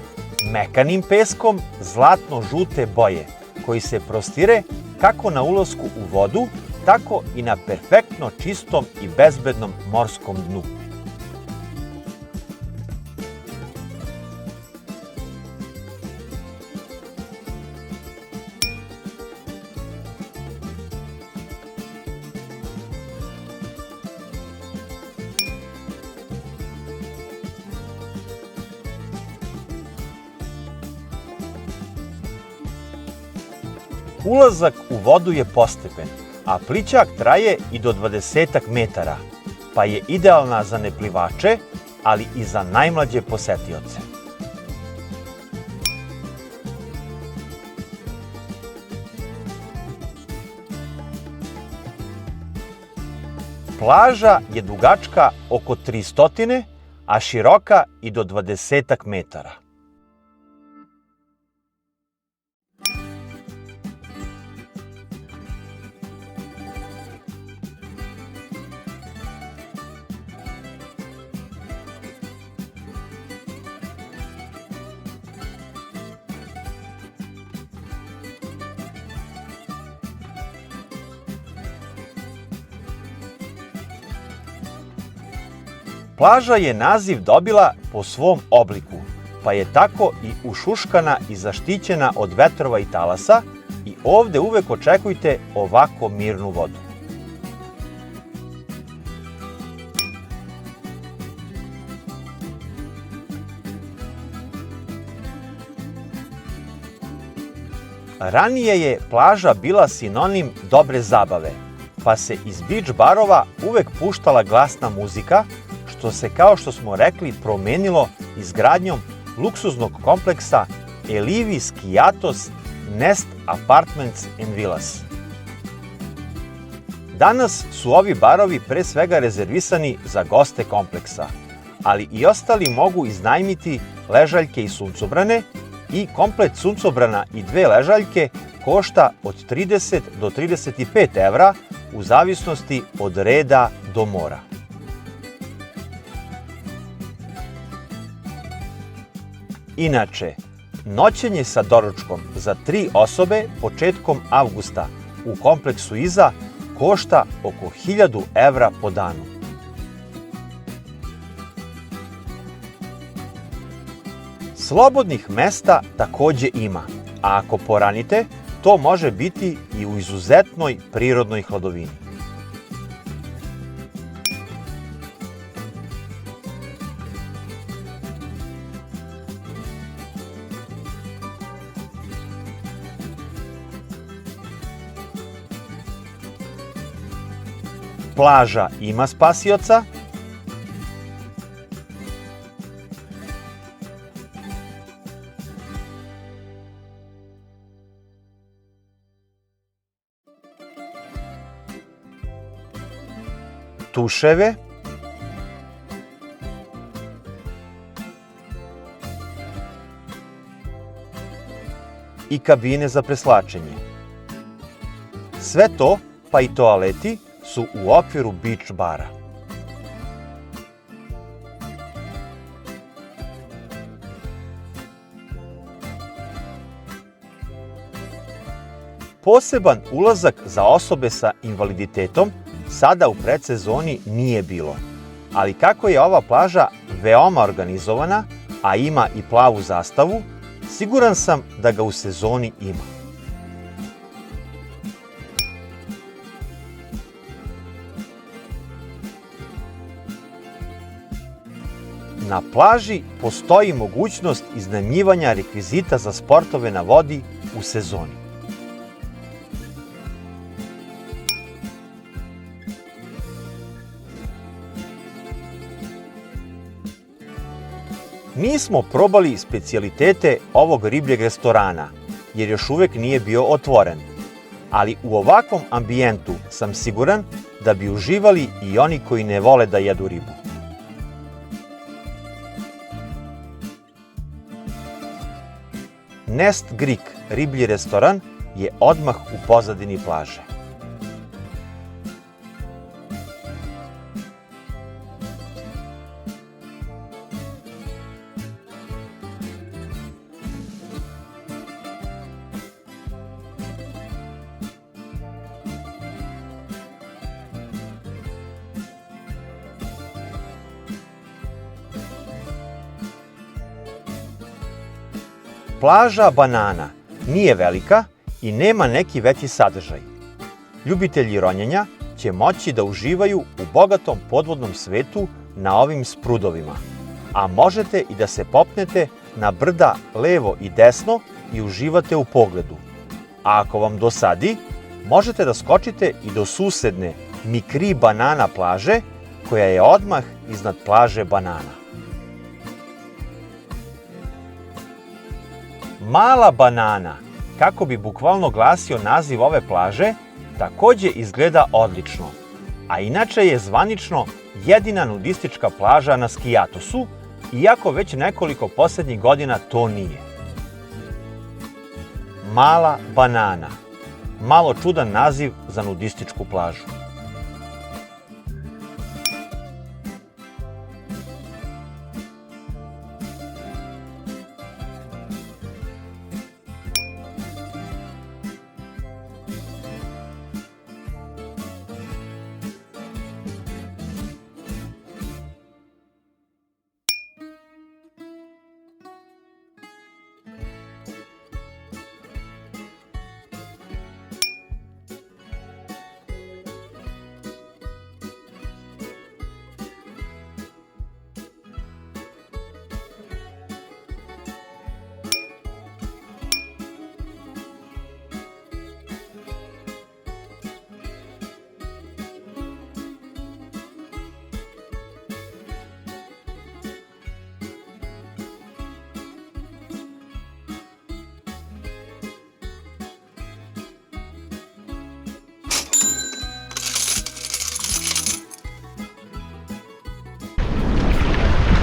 mekanim peskom zlatno-žute boje, koji se prostire kako na ulasku u vodu, tako i na perfektno čistom i bezbednom morskom dnu. Ulazak u vodu je postepen, a plićak traje i do 20 metara, pa je idealna za neplivače, ali i za najmlađe posetioce. Plaža je dugačka oko 300, a široka i do 20 metara. Plaža je naziv dobila po svom obliku, pa je tako i ušuškana i zaštićena od vetrova i talasa i ovde uvek očekujte ovako mirnu vodu. Ranije je plaža bila sinonim dobre zabave, pa se iz beach barova uvek puštala glasna muzika, što se, kao što smo rekli, promenilo izgradnjom luksuznog kompleksa Elivi Skiatos Nest Apartments and Villas. Danas su ovi barovi pre svega rezervisani za goste kompleksa, ali i ostali mogu iznajmiti ležaljke i suncobrane i komplet suncobrana i 2 ležaljke košta od 30 do 35 evra u zavisnosti od reda do mora. Inače, noćenje sa doručkom za 3 osobe početkom avgusta u kompleksu iza košta oko 1000 evra po danu. Slobodnih mesta takođe ima, a ako poranite, to može biti i u izuzetnoj prirodnoj hladovini. Plaža ima spasioca, tuševe, i kabine za preslačenje. Sve to, pa i toaleti, su u okviru beach bara. Poseban ulazak za osobe sa invaliditetom sada u predsezoni nije bilo, ali kako je ova plaža veoma organizovana, a ima i plavu zastavu, siguran sam da ga u sezoni ima. Na plaži postoji mogućnost iznajmljivanja rekvizita za sportove na vodi u sezoni. Nismo probali specijalitete ovog ribljeg restorana, jer još uvek nije bio otvoren, ali u ovakvom ambijentu sam siguran da bi uživali i oni koji ne vole da jedu ribu. Nest Greek riblji restoran je odmah u pozadini plaže. Plaža Banana nije velika i nema neki veći sadržaj. Ljubitelji ronjenja će moći da uživaju u bogatom podvodnom svetu na ovim sprudovima, a možete i da se popnete na brda levo i desno i uživate u pogledu. A ako vam dosadi, možete da skočite i do susedne Mikri Banana plaže, koja je odmah iznad plaže Banana. Mala Banana, kako bi bukvalno glasio naziv ove plaže, takođe izgleda odlično, a inače je zvanično jedina nudistička plaža na Skijatosu, iako već nekoliko poslednjih godina to nije. Mala Banana, malo čudan naziv za nudističku plažu.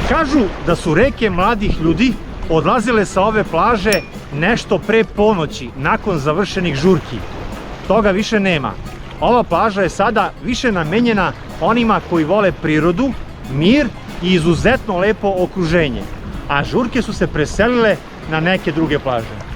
Kažu da su reke mladih ljudi odlazile sa ove plaže nešto pre ponoći, nakon završenih žurki. Toga više nema. Ova plaža je sada više namenjena onima koji vole prirodu, mir i izuzetno lepo okruženje, a žurke su se preselile na neke druge plaže.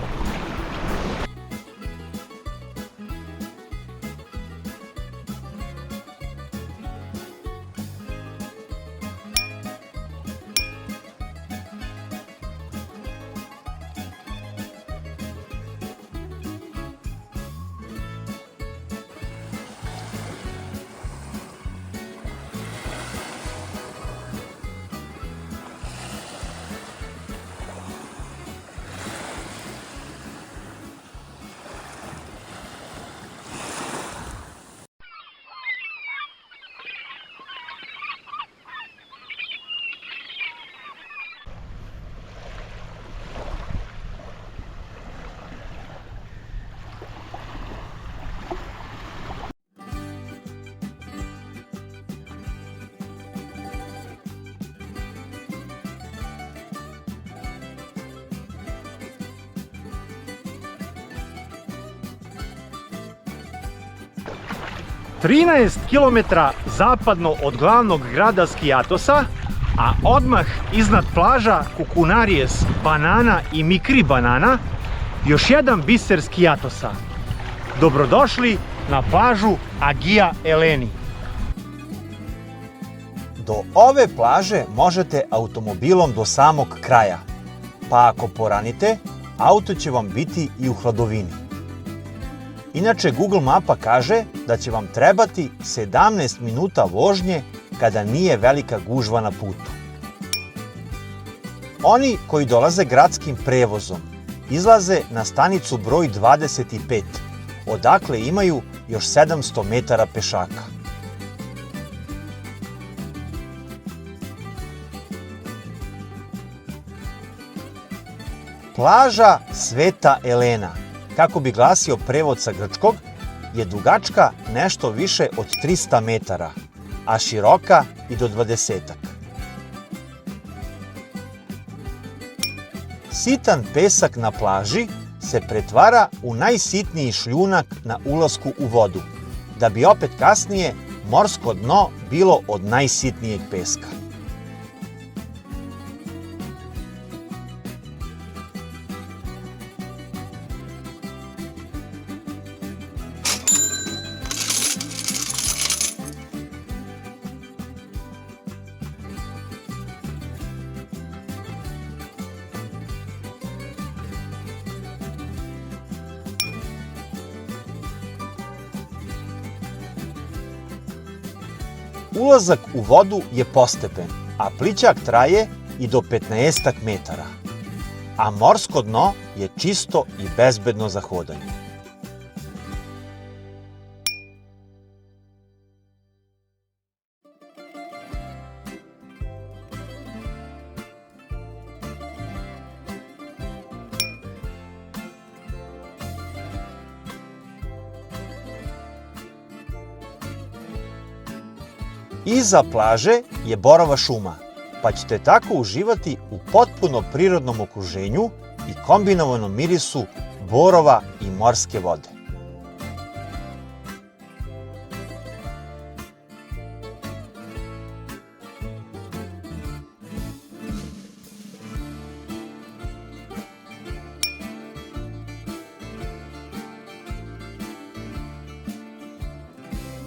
13 km zapadno od glavnog grada Skijatosa, a odmah iznad plaža Kukunaries banana i Mikri banana, još jedan biser Skijatosa. Dobrodošli na plažu Agia Eleni. Do ove plaže možete automobilom do samog kraja, pa ako poranite, auto će vam biti i u hladovini. Inače, Google mapa kaže da će vam trebati 17 minuta vožnje kada nije velika gužva na putu. Oni koji dolaze gradskim prevozom izlaze na stanicu broj 25, odakle imaju još 700 metara pešaka. Plaža Sveta Elena, kako bi glasio prevod sa grčkog, je dugačka nešto više od 300 metara, a široka i do 20-ak. Sitan pesak na plaži se pretvara u najsitniji šljunak na ulasku u vodu, da bi opet kasnije morsko dno bilo od najsitnijeg peska. Ulazak u vodu je postepen, a plićak traje i do 15 metara, a morsko dno je čisto i bezbedno za hodanje. Iza plaže je borova šuma, pa ćete tako uživati u potpuno prirodnom okruženju i kombinovanom mirisu borova i morske vode.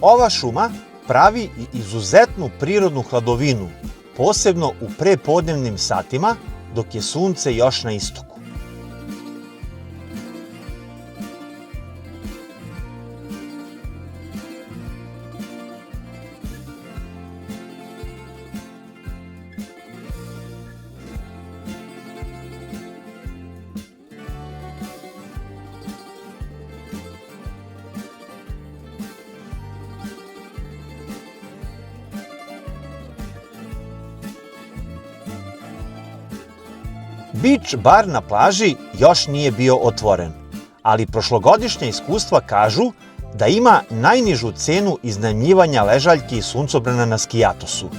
Ova šuma pravi i izuzetnu prirodnu hladovinu, posebno u prepodnevnim satima dok je sunce još na istoku. Beach bar na plaži još nije bio otvoren, ali prošlogodišnja iskustva kažu da ima najnižu cenu iznajmljivanja ležaljki i suncobrana na Skijatosu.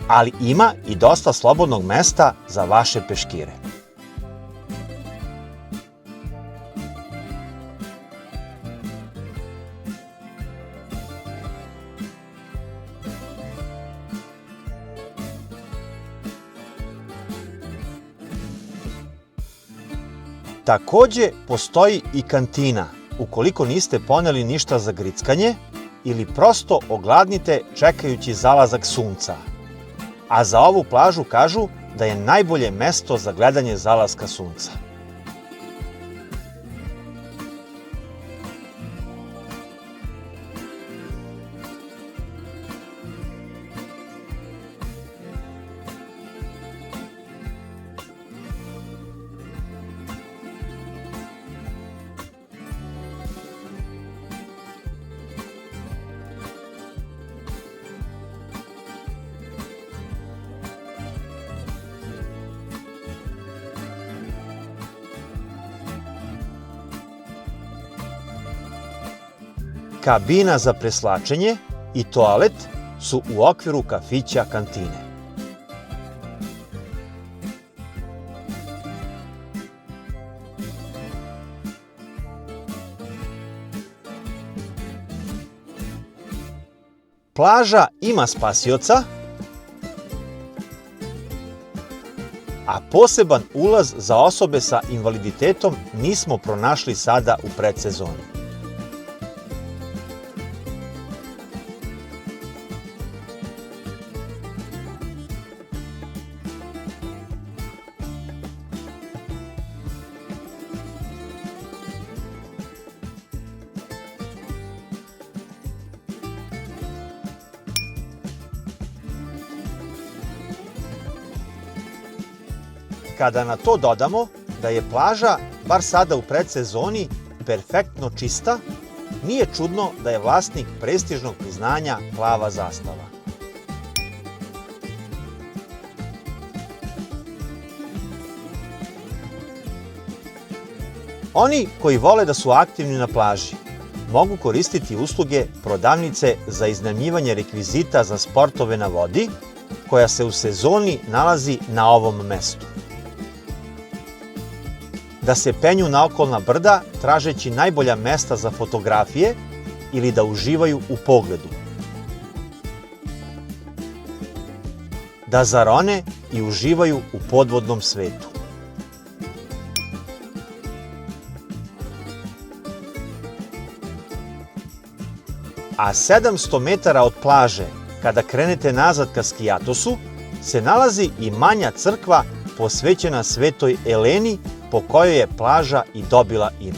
Ali ima i dosta slobodnog mesta za vaše peškire. Takođe, postoji i kantina, ukoliko niste poneli ništa za grickanje ili prosto ogladnite čekajući zalazak sunca. A za ovu plažu kažu da je najbolje mesto za gledanje zalaska sunca. Kabina za preslačenje i toalet su u okviru kafića kantine. Plaža ima spasioca, a poseban ulaz za osobe sa invaliditetom nismo pronašli sada u predsezoni. Kada na to dodamo da je plaža, bar sada u predsezoni, perfektno čista, nije čudno da je vlasnik prestižnog priznanja Plava zastava. Oni koji vole da su aktivni na plaži mogu koristiti usluge prodavnice za iznajmljivanje rekvizita za sportove na vodi, koja se u sezoni nalazi na ovom mestu. Da se penju na okolna brda tražeći najbolja mesta za fotografije ili da uživaju u pogledu. Da zarone i uživaju u podvodnom svetu. A 700 metara od plaže, kada krenete nazad ka Skijatosu, se nalazi i manja crkva posvećena Svetoj Eleni, po kojoj je plaža i dobila ime.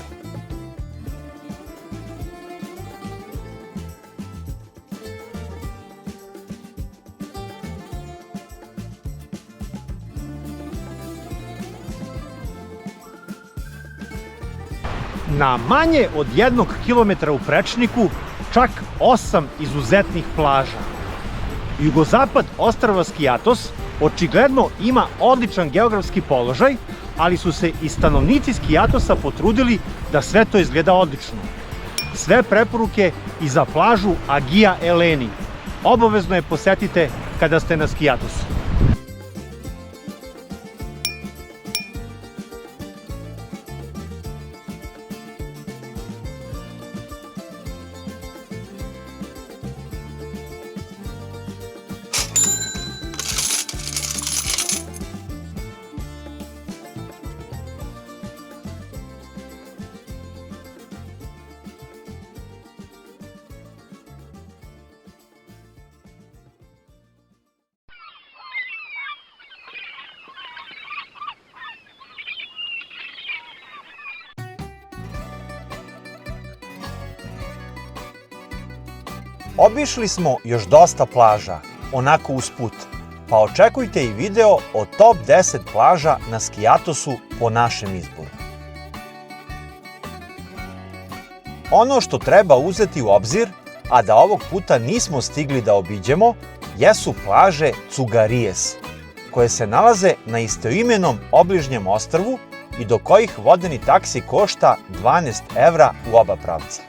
Na manje od 1 kilometra u prečniku čak 8 izuzetnih plaža. Jugozapad ostrva Skijatos očigledno ima odličan geografski položaj, ali su se i stanovnici Skijatosa potrudili da sve to izgleda odlično. Sve preporuke i za plažu Agija Eleni obavezno je posetite kada ste na Skijatosu. Obišli smo još dosta plaža, onako usput, pa očekujte i video o top 10 plaža na Skijatosu po našem izboru. Ono što treba uzeti u obzir, a da ovog puta nismo stigli da obiđemo, jesu plaže Cugarijes, koje se nalaze na istoimenom obližnjem ostrvu i do kojih vodeni taksi košta 12 evra u oba pravca.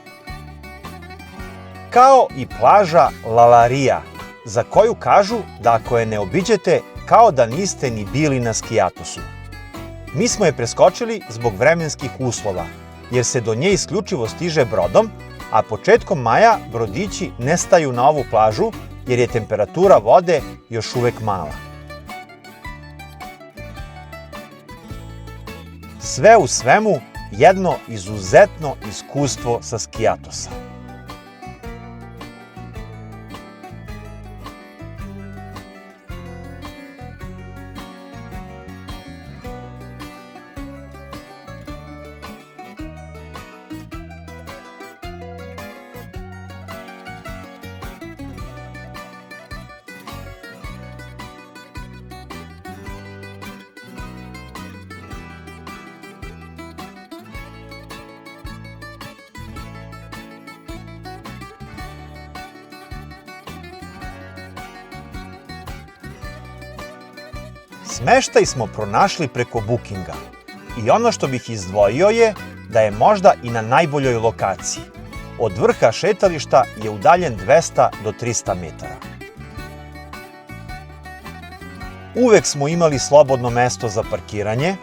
Kao i plaža Lalarija, za koju kažu da ako je ne obiđete, kao da niste ni bili na Skijatosu. Mi smo je preskočili zbog vremenskih uslova, jer se do nje isključivo stiže brodom, a početkom maja brodići nestaju na ovu plažu jer je temperatura vode još uvek mala. Sve u svemu, jedno izuzetno iskustvo sa Skijatosa. Smeštaj smo pronašli preko Bookinga i ono što bih izdvojio je da je možda i na najboljoj lokaciji. Od vrha šetališta je udaljen 200 do 300 metara. Uvek smo imali slobodno mesto za parkiranje,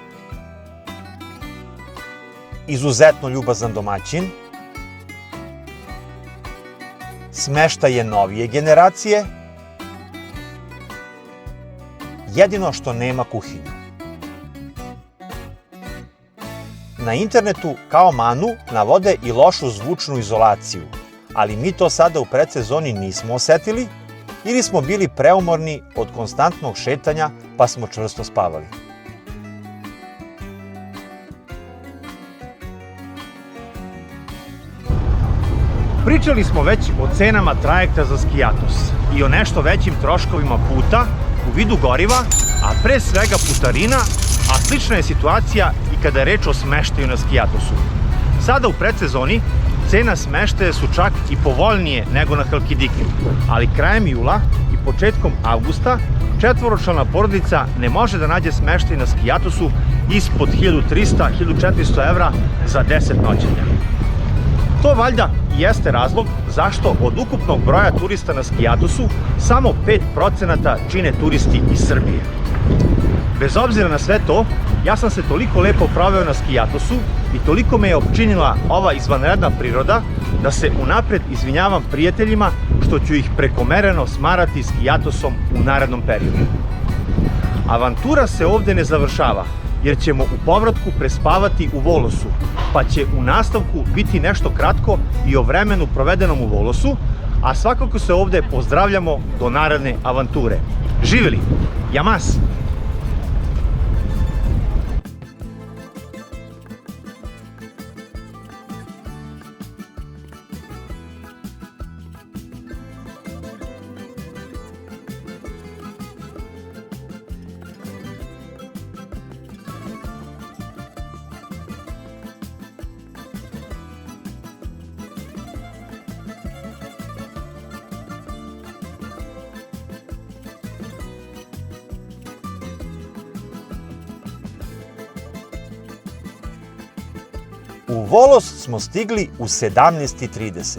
izuzetno ljubazan domaćin, Smeštaj je novije generacije, jedino što nema kuhinju. Na internetu kao manu navode i lošu zvučnu izolaciju, ali mi to sada u predsezoni nismo osetili ili smo bili preumorni od konstantnog šetanja pa smo čvrsto spavali. Pričali smo već o cenama trajekta za Skijatos i o nešto većim troškovima puta u vidu goriva, a pre svega putarina, a slična je situacija i kada je reč o smeštaju na Skijatosu. Sada u predsezoni cena smeštaja su čak i povoljnije nego na Halkidikiju, ali krajem jula i početkom avgusta četvoročlana porodica ne može da nađe smeštaj na Skijatosu ispod 1300-1400 evra za 10 noćenja. To valjda i jeste razlog zašto od ukupnog broja turista na Skijatosu samo 5% čine turisti iz Srbije. Bez obzira na sve to, ja sam se toliko lepo proveo na Skijatosu i toliko me je opčinila ova izvanredna priroda da se unapred izvinjavam prijateljima što ću ih prekomereno smarati Skijatosom u narednom periodu. Avantura se ovde ne završava, jer ćemo u povratku prespavati u Volosu, pa će u nastavku biti nešto kratko i o vremenu provedenom u Volosu, a svakako se ovde pozdravljamo do naredne avanture. Živeli! Jamas! U Volos smo stigli u 17:30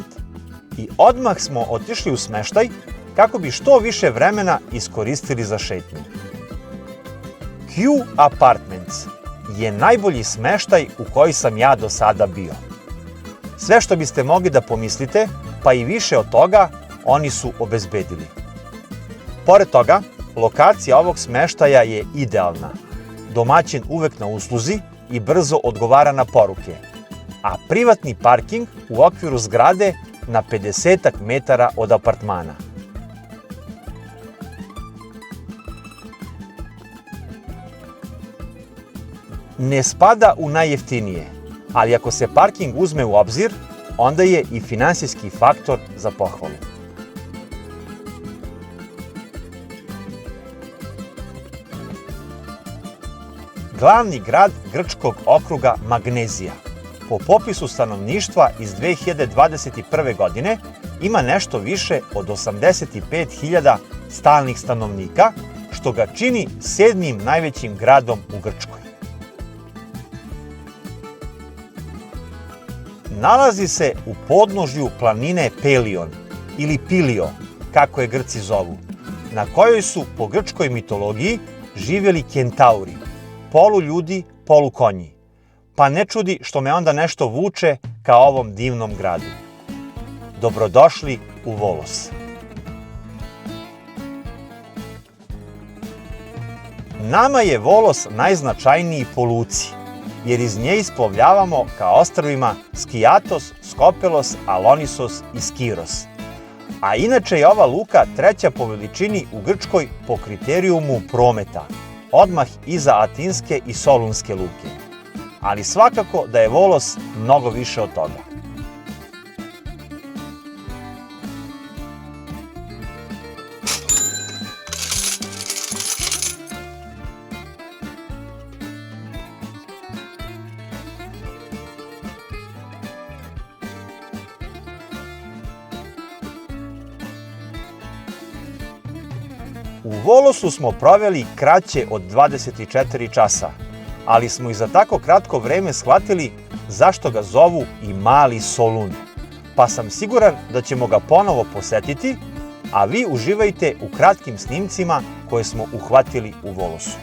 i odmah smo otišli u smeštaj kako bi što više vremena iskoristili za šetnju. Q Apartments je najbolji smeštaj u koji sam ja do sada bio. Sve što biste mogli da pomislite, pa i više od toga, oni su obezbedili. Pored toga, lokacija ovog smeštaja je idealna. Domaćin uvek na usluzi i brzo odgovara na poruke, a privatni parking u okviru zgrade na 50 metara od apartmana. Ne spada u najjeftinije, ali ako se parking uzme u obzir, onda je i finansijski faktor za pohvalu. Glavni grad grčkog okruga Magnezija, po popisu stanovništva iz 2021. godine, ima nešto više od 85.000 stalnih stanovnika, što ga čini 7. najvećim gradom u Grčkoj. Nalazi se u podnožju planine Pelion ili Pilio, kako je Grci zovu, na kojoj su po grčkoj mitologiji živjeli kentauri, polu ljudi, polu konji. Pa ne čudi što me onda nešto vuče ka ovom divnom gradu. Dobrodošli u Volos. Nama je Volos najznačajniji po luci, jer iz nje isplovljavamo ka ostrvima Skijatos, Skopelos, Alonisos i Skiros. A inače je ova luka treća po veličini u Grčkoj po kriterijumu prometa, odmah iza Atinske i Solunske luke. Ali svakako da je Volos mnogo više od toga. U Volosu smo proveli kraće od 24 časa, ali smo i za tako kratko vreme shvatili zašto ga zovu i Mali Solun, pa sam siguran da ćemo ga ponovo posetiti, a vi uživajte u kratkim snimcima koje smo uhvatili u Volosu.